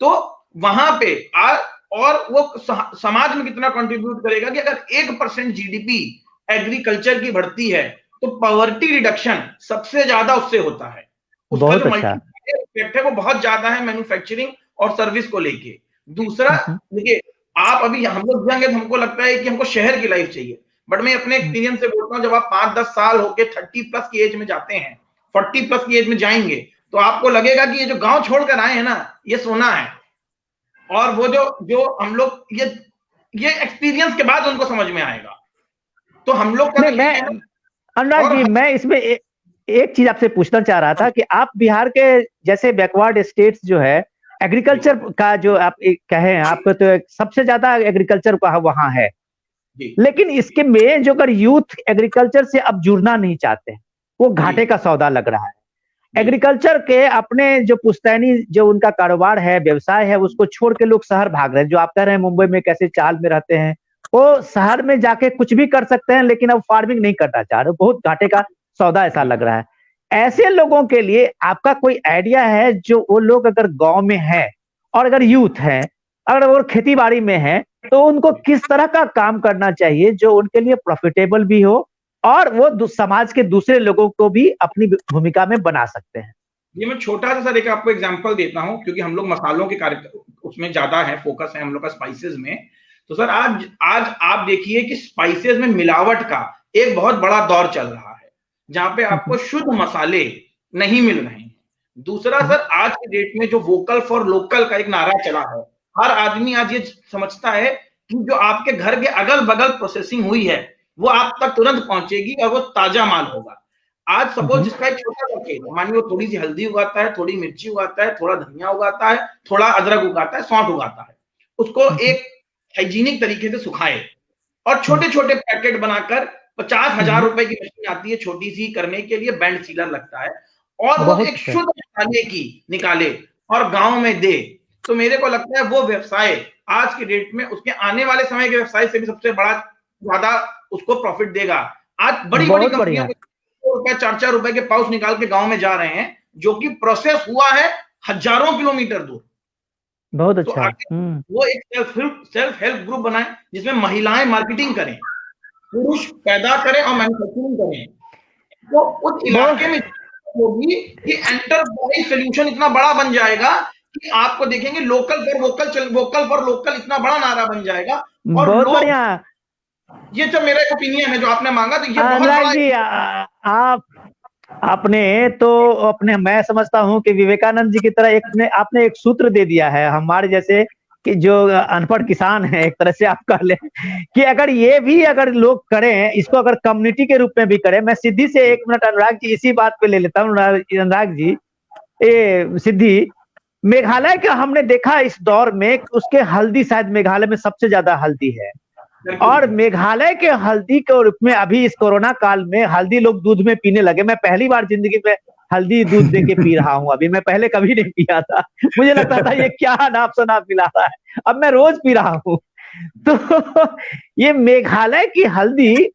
तो वहां पे और वो समाज में कितना कंट्रीब्यूट करेगा कि अगर 1% जीडीपी एग्रीकल्चर की बढ़ती है तो पॉवर्टी रिडक्शन सबसे ज्यादा उससे होता है। उसका जो मल्टीप्लायर इफेक्ट है वो बहुत ज्यादा है मैन्युफैक्चरिंग और सर्विस को लेके। दूसरा, देखिए आप अभी हम लोग जाएंगे तो हमको लगता है कि हमको शहर की लाइफ चाहिए, बट मैं अपने एक्सपीरियंस से बोलता हूँ, जब आप 5-10 साल होके 30+ की एज में जाते हैं, 40+ की एज में जाएंगे, तो आपको लगेगा कि ये जो गांव छोड़कर आए हैं ना, ये सोना है। और वो जो हम लोग ये एक्सपीरियंस के बाद उनको समझ में आएगा। तो हम लोग का अनुराग जी, मैं इसमें एक चीज आपसे पूछना चाह रहा था कि आप बिहार के जैसे बैकवर्ड स्टेट्स जो है, एग्रीकल्चर का जो आप कहे, आपको तो सबसे ज्यादा एग्रीकल्चर का वहां है, लेकिन इसके में जो अगर यूथ एग्रीकल्चर से अब जुड़ना नहीं चाहते हैं, वो घाटे का सौदा लग रहा है। एग्रीकल्चर के अपने जो पुश्तैनी जो उनका कारोबार है, व्यवसाय है, उसको छोड़ के लोग शहर भाग रहे हैं। जो आप कह रहे हैं मुंबई में कैसे चाल में रहते हैं, वो शहर में जाके कुछ भी कर सकते हैं, लेकिन अब फार्मिंग नहीं करना चाह रहे, बहुत घाटे का सौदा ऐसा लग रहा है। ऐसे लोगों के लिए आपका कोई आइडिया है, जो वो लोग अगर गांव में है और अगर यूथ है, अगर वो खेती बाड़ी में है, तो उनको किस तरह का काम करना चाहिए जो उनके लिए प्रॉफिटेबल भी हो और वो समाज के दूसरे लोगों को भी अपनी भूमिका में बना सकते हैं? ये मैं छोटा सा सर एक आपको एग्जांपल देता हूं, क्योंकि हम लोग मसालों के कार्य उसमें ज्यादा है, फोकस है हम लोग का स्पाइसेस में। तो सर आज आप देखिए कि स्पाइसेस में मिलावट का एक बहुत बड़ा दौर चल रहा है, जहां पे आपको शुद्ध मसाले नहीं मिल रहे हैं। दूसरा सर, आज के डेट में जो वोकल फॉर लोकल का एक नारा चला है, हर आदमी आज ये समझता है कि जो आपके घर के अगल बगल प्रोसेसिंग हुई है वो आप तक तुरंत पहुंचेगी और वो ताजा माल होगा। आज सपोज जिसका एक छोटा सा खेत है, मानिए वो थोड़ी सी हल्दी उगाता है, थोड़ी मिर्ची उगाता है, थोड़ा धनिया उगाता है, थोड़ा अदरक उगाता है, सौंठ उगाता है, उसको एक हाइजीनिक तरीके से सुखाए और छोटे छोटे पैकेट बनाकर 50,000 रुपए की मशीन आती है छोटी सी करने के लिए, बैंड सीलर लगता है, और वो एक शुद्ध मसाले की निकाले और गांव में दे। तो मेरे को लगता है वो व्यवसाय आज के डेट में उसके आने वाले समय के व्यवसाय से भी सबसे बड़ा ज्यादा उसको प्रॉफिट देगा। आज बड़ी बड़ी कंपनियां ₹4-4 रुपए के पाउच निकाल के गांव में जा रहे हैं, जो कि प्रोसेस हुआ है हजारों किलोमीटर दूर। बहुत अच्छा। तो वो एक सेल्फ हेल्प ग्रुप बनाए जिसमें महिलाएं मार्केटिंग करें, पुरुष पैदा करें और मैन्युफैक्चरिंग करें। तो उस इलाके में होगी कि एंटरप्राइज सोल्यूशन इतना बड़ा बन जाएगा कि आपको देखेंगे लोकल फॉर लोकल इतना बड़ा नारा बन जाएगा। और बहुत बढ़िया। ये जो मेरा एक ओपिनियन है जो आपने मांगा, तो ये बहुत बड़ा जी, आपने तो अपने, मैं समझता हूं कि विवेकानंद जी की तरह आपने एक सूत्र दे दिया है हमारे जैसे कि जो अनपढ़ किसान है, एक तरह से आप कह ले कि अगर ये भी अगर लोग करें, इसको अगर कम्युनिटी के रूप में भी करें। मैं सिद्धि से 1 मिनट अनुराग जी इसी बात पे ले लेता हूँ। अनुराग जी, सिद्धि, मेघालय का हमने देखा इस दौर में, उसके हल्दी, शायद मेघालय में सबसे ज्यादा हल्दी है, और मेघालय के हल्दी के रूप में अभी इस कोरोना काल में हल्दी लोग दूध में पीने लगे। मैं पहली बार जिंदगी में हल्दी दूध दे के पी रहा हूं अभी, मैं पहले कभी नहीं पिया था, मुझे लगता था ये क्या नाप शनाप मिला रहा है, अब मैं रोज पी रहा हूं। तो ये मेघालय की हल्दी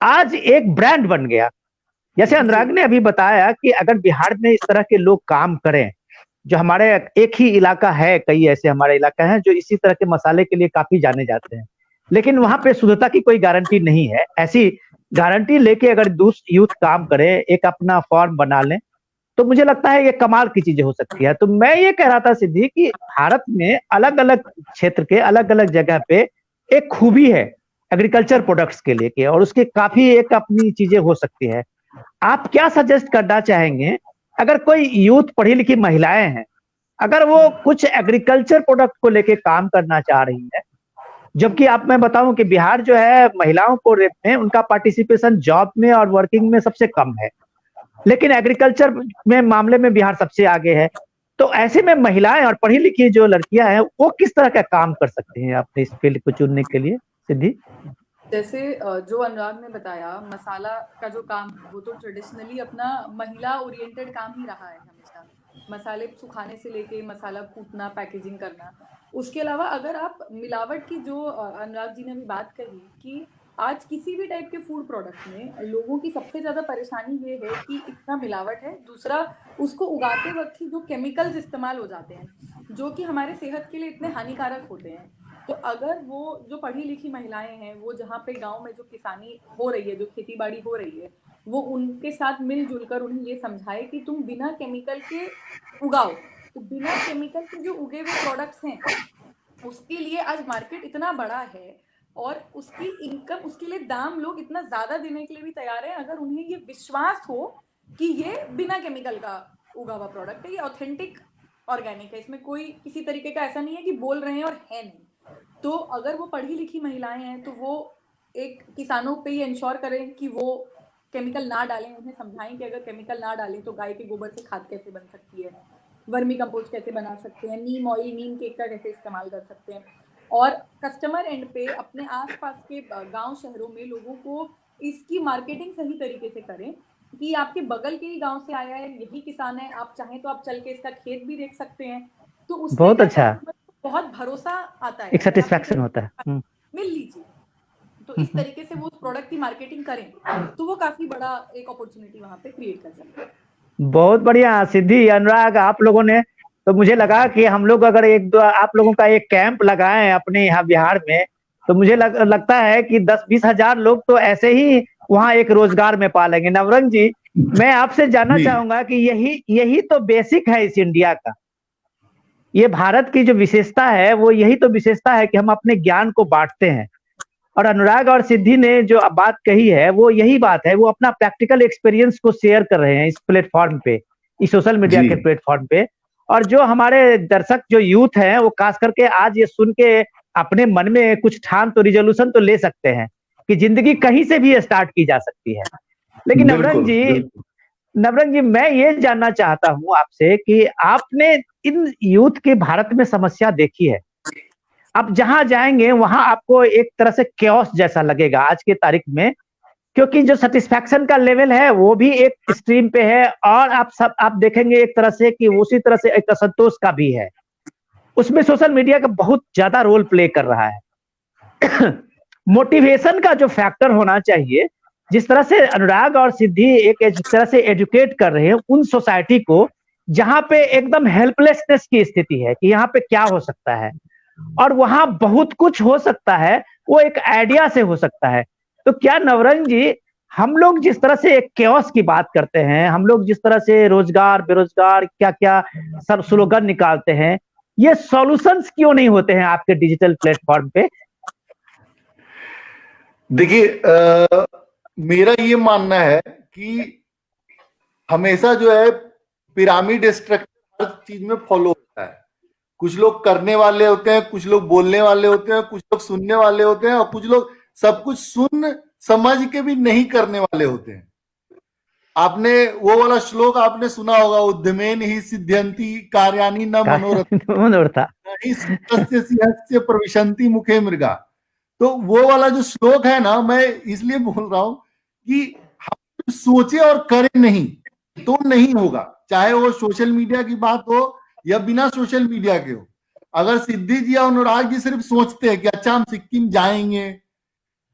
आज एक ब्रांड बन गया। जैसे अनुराग ने अभी बताया कि अगर बिहार में इस तरह के लोग काम करें, जो हमारे एक ही इलाका है, कई ऐसे हमारे इलाका है जो इसी तरह के मसाले के लिए काफी जाने जाते हैं, लेकिन वहां पे शुद्धता की कोई गारंटी नहीं है। ऐसी गारंटी लेके अगर यूथ काम करे, एक अपना फॉर्म बना लें, तो मुझे लगता है ये कमाल की चीजें हो सकती है। तो मैं ये कह रहा था सिद्धि कि भारत में अलग अलग क्षेत्र के अलग अलग जगह पे एक खूबी है एग्रीकल्चर प्रोडक्ट्स के लेके, और उसके काफी एक अपनी चीजें हो सकती है। आप क्या सजेस्ट करना चाहेंगे, अगर कोई यूथ, पढ़ी लिखी महिलाएं हैं, अगर वो कुछ एग्रीकल्चर प्रोडक्ट को लेके काम करना चाह रही है, जबकि मैं बताऊं कि बिहार जो है महिलाओं को में उनका पार्टिसिपेशन जॉब में और वर्किंग में सबसे कम है, लेकिन एग्रीकल्चर में मामले में बिहार सबसे आगे है। तो ऐसे में महिलाएं और पढ़ी लिखी जो लड़कियां हैं वो किस तरह का काम कर सकती हैं अपने इस फील्ड को चुनने के लिए, सिद्धि? जैसे जो अनुराग ने बताया, मसाला का जो काम वो तो ट्रेडिशनली अपना महिला ओरिएंटेड काम ही रहा है हमेशा। मसाले सुखाने से लेके मसाला कूटना, पैकेजिंग करना। उसके अलावा अगर आप मिलावट की जो अनुराग जी ने भी बात कही कि आज किसी भी टाइप के फूड प्रोडक्ट में लोगों की सबसे ज़्यादा परेशानी ये है कि इतना मिलावट है। दूसरा, उसको उगाते वक्त ही जो केमिकल्स इस्तेमाल हो जाते हैं, जो कि हमारे सेहत के लिए इतने हानिकारक होते हैं। तो अगर वो जो पढ़ी लिखी महिलाएं हैं, वो जहाँ पे गांव में जो किसानी हो रही है, जो खेती बाड़ी हो रही है, वो उनके साथ मिलजुल कर उन्हें ये समझाए कि तुम बिना केमिकल के उगाओ। तो बिना केमिकल के जो उगे हुए प्रोडक्ट्स हैं, उसके लिए आज मार्केट इतना बड़ा है और उसकी इनकम, उसके लिए दाम लोग इतना ज्यादा देने के लिए भी तैयार है, अगर उन्हें ये विश्वास हो कि ये बिना केमिकल का उगा हुआ प्रोडक्ट है, ये ऑथेंटिक ऑर्गेनिक है, इसमें कोई किसी तरीके का ऐसा नहीं है कि बोल रहे हैं और है नहीं। तो अगर वो पढ़ी लिखी महिलाएं हैं तो वो एक किसानों पे ये इंश्योर करें कि वो केमिकल ना डालें, उन्हें समझाएं कि अगर केमिकल ना डालें तो गाय के गोबर से खाद कैसे बन सकती है, वर्मी कंपोस्ट कैसे बना सकते हैं, नीम ऑयल, नीम केक का कैसे इस्तेमाल कर सकते हैं। और कस्टमर एंड पे अपने आसपास के गांव शहरों में लोगों को इसकी मार्केटिंग सही तरीके से करें कि आपके बगल के ही गांव से आया है, यही किसान है, आप चाहें तो आप चल के इसका खेत भी देख सकते हैं। तो उससे बहुत क्या अच्छा, कस्टमर को बहुत भरोसा आता है, एक अगर आपके सेटिस्फैक्शन होता है। मिल लीजिए। तो इस तरीके से वो उस प्रोडक्ट की मार्केटिंग करें तो वो काफी बड़ा एक अपॉर्चुनिटी वहां पे क्रिएट कर सकते हैं। बहुत बढ़िया सिद्धि, अनुराग, आप लोगों ने तो मुझे लगा कि हम लोग अगर एक दो आप लोगों का एक कैंप लगाएं अपने यहाँ बिहार में, तो मुझे लगता है कि 10-20 हजार लोग तो ऐसे ही वहाँ एक रोजगार में पालेंगे। नवरंग जी, मैं आपसे जानना चाहूंगा कि यही यही तो बेसिक है इस इंडिया का। ये भारत की जो विशेषता है वो यही तो विशेषता है कि हम अपने ज्ञान को बांटते हैं। और अनुराग और सिद्धि ने जो बात कही है वो यही बात है, वो अपना प्रैक्टिकल एक्सपीरियंस को शेयर कर रहे हैं इस प्लेटफॉर्म पे, इस सोशल मीडिया के प्लेटफॉर्म पे। और जो हमारे दर्शक जो यूथ हैं वो खास करके आज ये सुन के अपने मन में कुछ ठान तो रिजोल्यूशन तो ले सकते हैं कि जिंदगी कहीं से भी स्टार्ट की जा सकती है। लेकिन नवरंग जी, मैं ये जानना चाहता हूँ आपसे कि आपने इन यूथ की भारत में समस्या देखी है, आप जहां जाएंगे वहां आपको एक तरह से कैओस जैसा लगेगा आज की तारीख में, क्योंकि जो सेटिस्फैक्शन का लेवल है वो भी एक स्ट्रीम पे है, और आप देखेंगे एक तरह से कि उसी तरह से एक असंतोष का भी है। उसमें सोशल मीडिया का बहुत ज्यादा रोल प्ले कर रहा है। मोटिवेशन का जो फैक्टर होना चाहिए, जिस तरह से अनुराग और सिद्धि एक तरह से एजुकेट कर रहे हैं उन सोसाइटी को जहां पे एकदम हेल्पलेसनेस की स्थिति है कि यहाँ पे क्या हो सकता है और वहां बहुत कुछ हो सकता है, वो एक आइडिया से हो सकता है। तो क्या नवरंग जी, हम लोग जिस तरह से एक कैओस की बात करते हैं, हम लोग जिस तरह से रोजगार बेरोजगार क्या क्या सब स्लोगन निकालते हैं, ये सॉल्यूशंस क्यों नहीं होते हैं आपके डिजिटल प्लेटफॉर्म पे? देखिए, मेरा ये मानना है कि हमेशा जो है पिरामिड स्ट्रक्चर हर चीज में फॉलो होता है। कुछ लोग करने वाले होते हैं, कुछ लोग बोलने वाले होते हैं, कुछ लोग सुनने वाले होते हैं, और कुछ लोग सब कुछ सुन समझ के भी नहीं करने वाले होते हैं। आपने वो वाला श्लोक आपने सुना होगा, उद्यमेन ही सिद्ध्यंति कार्याणि न मनोरथ सिंहस्य प्रविशन्ति मुखे मृगा। तो वो वाला जो श्लोक है ना, मैं इसलिए बोल रहा हूं कि हम सोचे और करें नहीं तो नहीं होगा, चाहे वो सोशल मीडिया की बात हो या बिना सोशल मीडिया के हो। अगर सिद्धि जी और अनुराग जी सिर्फ सोचते हैं कि अच्छा हम सिक्किम जाएंगे,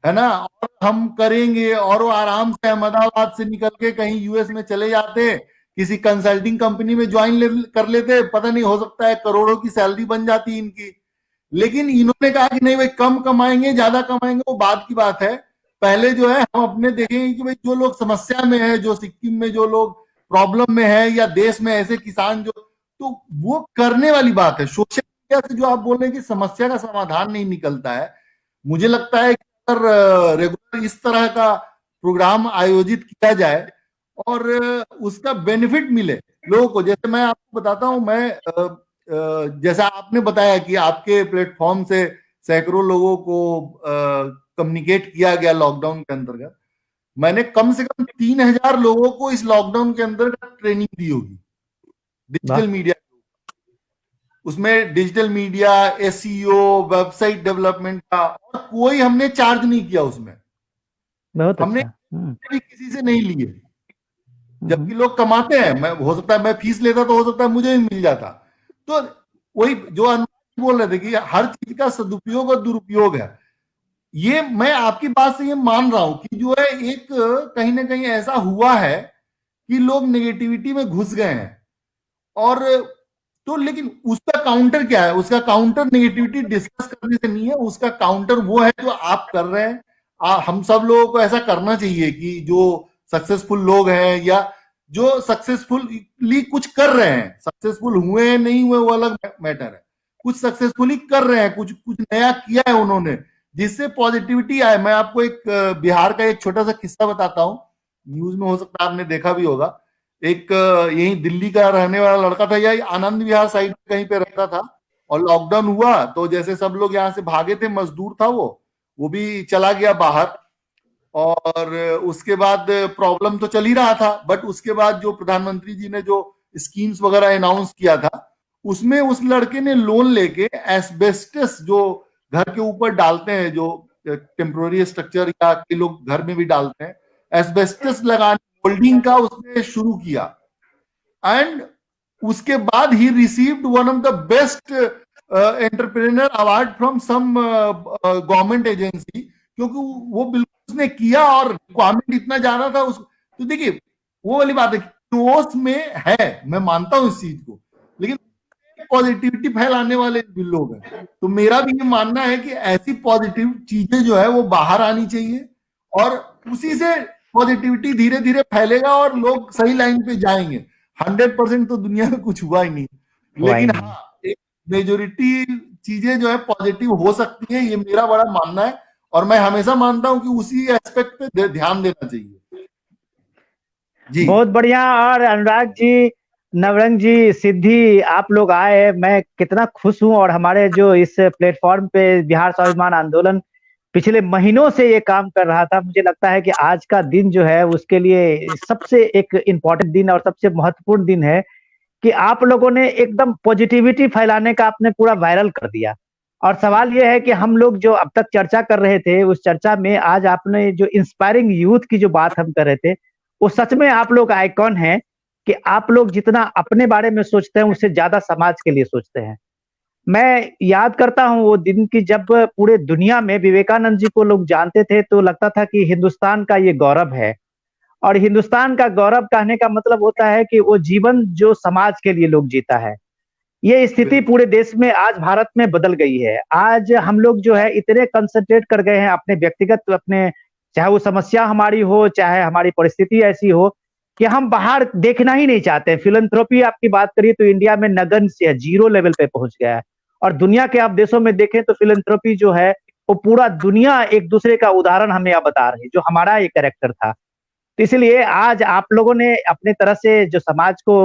है ना, और हम करेंगे, और वो आराम से अहमदाबाद से निकल के कहीं यूएस में चले जाते, किसी कंसल्टिंग कंपनी में ज्वाइन कर लेते, पता नहीं हो सकता है करोड़ों की सैलरी बन जाती इनकी। लेकिन इन्होंने कहा कि नहीं भाई, कम कमाएंगे ज्यादा कमाएंगे वो बात की बात है, पहले जो है हम अपने देखेंगे कि भाई जो लोग समस्या में है, जो सिक्किम में जो लोग प्रॉब्लम में है, या देश में ऐसे किसान जो, तो वो करने वाली बात है। सोशल मीडिया से जो आप बोल रहे हैं कि समस्या का समाधान नहीं निकलता है, मुझे लगता है कि अगर रेगुलर इस तरह का प्रोग्राम आयोजित किया जाए और उसका बेनिफिट मिले लोगों को, जैसे मैं आपको बताता हूं, मैं जैसा आपने बताया कि आपके प्लेटफॉर्म से सैकड़ों लोगों को कम्युनिकेट किया गया लॉकडाउन के अंतर्गत, मैंने कम से कम 3000 लोगों को इस लॉकडाउन के अंदर ट्रेनिंग दी होगी डिजिटल मीडिया। उसमें digital media, SEO, website development का, और कोई हमने चार्ज नहीं किया उसमें। बहुत हमने अच्छा। भी किसी से नहीं लिए, जबकि लोग कमाते हैं। मैं, हो सकता है मैं फीस लेता तो हो सकता है मुझे भी मिल जाता। तो वही जो अनुराग बोल रहे थे कि हर चीज का सदुपयोग और दुरुपयोग है, ये मैं आपकी बात से ये मान रहा हूं कि जो है एक कहीं ना कहीं ऐसा हुआ है कि लोग नेगेटिविटी में घुस गए हैं। और तो लेकिन उसका काउंटर क्या है? उसका काउंटर नेगेटिविटी डिस्कस करने से नहीं है, उसका काउंटर वो है जो आप कर रहे हैं। हम सब लोगों को ऐसा करना चाहिए कि जो सक्सेसफुल लोग हैं या जो सक्सेसफुली कुछ कर रहे हैं, सक्सेसफुल हुए हैं नहीं हुए वो अलग मैटर है, कुछ सक्सेसफुली कर रहे हैं, कुछ कुछ नया किया है उन्होंने जिससे पॉजिटिविटी आए। मैं आपको एक बिहार का एक छोटा सा किस्सा बताता हूँ, न्यूज में हो सकता है आपने देखा भी होगा। एक यही दिल्ली का रहने वाला लड़का था, या आनंद विहार साइड कहीं पे रहता था, और लॉकडाउन हुआ तो जैसे सब लोग यहाँ से भागे थे, मजदूर था वो भी चला गया बाहर। और उसके बाद प्रॉब्लम तो चल ही रहा था, बट उसके बाद जो प्रधानमंत्री जी ने जो स्कीम्स वगैरह अनाउंस किया था, उसमें उस लड़के ने लोन लेके एस्बेस्टस जो घर के ऊपर डालते हैं, जो टेम्पोररी स्ट्रक्चर या कई लोग घर में भी डालते हैं, एस्बेस्टस लगाने होल्डिंग का उसने शुरू किया। एंड उसके बाद ही received one of the best entrepreneur award from some government agency, क्योंकि वो बिल्कुल उसने किया और रिक्वायरमेंट इतना ज्यादा था उस। तो देखिए वो वाली बात है, जोश में है, मैं मानता हूं इस चीज को, लेकिन पॉजिटिविटी फैलाने वाले भी लोग हैं। तो मेरा भी ये मानना है कि ऐसी पॉजिटिव चीजें जो है वो बाहर आनी चाहिए, और उसी से पॉजिटिविटी धीरे धीरे फैलेगा और लोग सही लाइन पे जाएंगे। 100% तो दुनिया में कुछ हुआ ही नहीं, लेकिन हाँ एक मेजोरिटी चीजें जो है पॉजिटिव हो सकती है, ये मेरा बड़ा मानना है। और मैं हमेशा मानता हूं कि उसी एस्पेक्ट पे ध्यान देना चाहिए जी। बहुत बढ़िया। और अनुराग जी, नवरंग जी, सिद्धि, आप लोग आए, मैं कितना खुश हूं। और हमारे जो इस प्लेटफॉर्म पे बिहार स्वाभिमान आंदोलन पिछले महीनों से ये काम कर रहा था, मुझे लगता है कि आज का दिन जो है उसके लिए सबसे एक इम्पोर्टेंट दिन और सबसे महत्वपूर्ण दिन है कि आप लोगों ने एकदम पॉजिटिविटी फैलाने का आपने पूरा वायरल कर दिया। और सवाल ये है कि हम लोग जो अब तक चर्चा कर रहे थे, उस चर्चा में आज आपने जो इंस्पायरिंग यूथ की जो बात हम कर रहे थे, वो सच में आप लोग आइकॉन हैं कि आप लोग जितना अपने बारे में सोचते हैं उससे ज्यादा समाज के लिए सोचते हैं। मैं याद करता हूं वो दिन की जब पूरे दुनिया में विवेकानंद जी को लोग जानते थे, तो लगता था कि हिंदुस्तान का ये गौरव है। और हिंदुस्तान का गौरव कहने का मतलब होता है कि वो जीवन जो समाज के लिए लोग जीता है। ये स्थिति पूरे देश में आज भारत में बदल गई है। आज हम लोग जो है इतने कंसंट्रेट कर गए हैं अपने व्यक्तिगत, अपने, चाहे वो समस्या हमारी हो, चाहे हमारी परिस्थिति ऐसी हो कि हम बाहर देखना ही नहीं चाहते। फिलंथ्रोपी आपकी बात करिए तो इंडिया में नगण्य से है, 0 लेवल पे पहुंच गया है। और दुनिया के आप देशों में देखें तो फिलंथ्रोपी जो है वो पूरा दुनिया एक दूसरे का उदाहरण हमें अब बता रही है, जो हमारा ये कैरेक्टर था। तो इसलिए आज आप लोगों ने अपने तरह से जो समाज को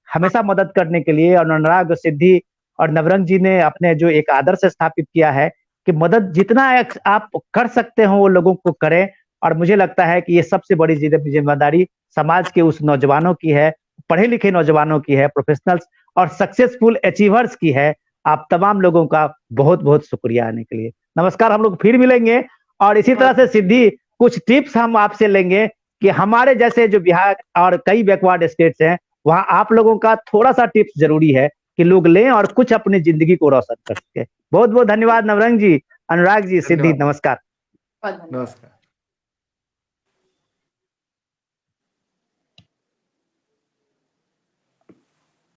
हमेशा मदद करने के लिए, और अनुराग, सिद्धि और नवरंग जी ने अपने जो एक आदर्श स्थापित किया है कि मदद जितना आप कर सकते हो वो लोगों को करें। और मुझे लगता है कि ये सबसे बड़ी जिम्मेदारी समाज के उस नौजवानों की है, पढ़े लिखे नौजवानों की है, प्रोफेशनल्स और सक्सेसफुल अचीवर्स की है। आप तमाम लोगों का बहुत बहुत शुक्रिया आने के लिए। नमस्कार, हम लोग फिर मिलेंगे। और इसी तरह से सिद्धि, कुछ टिप्स हम आपसे लेंगे कि हमारे जैसे जो बिहार और कई बैकवर्ड स्टेट्स हैं, वहां आप लोगों का थोड़ा सा टिप्स जरूरी है कि लोग लें और कुछ अपनी जिंदगी को रोशन कर सके। बहुत बहुत धन्यवाद नवरंग जी, अनुराग जी, सिद्धि, नमस्कार। नमस्कार।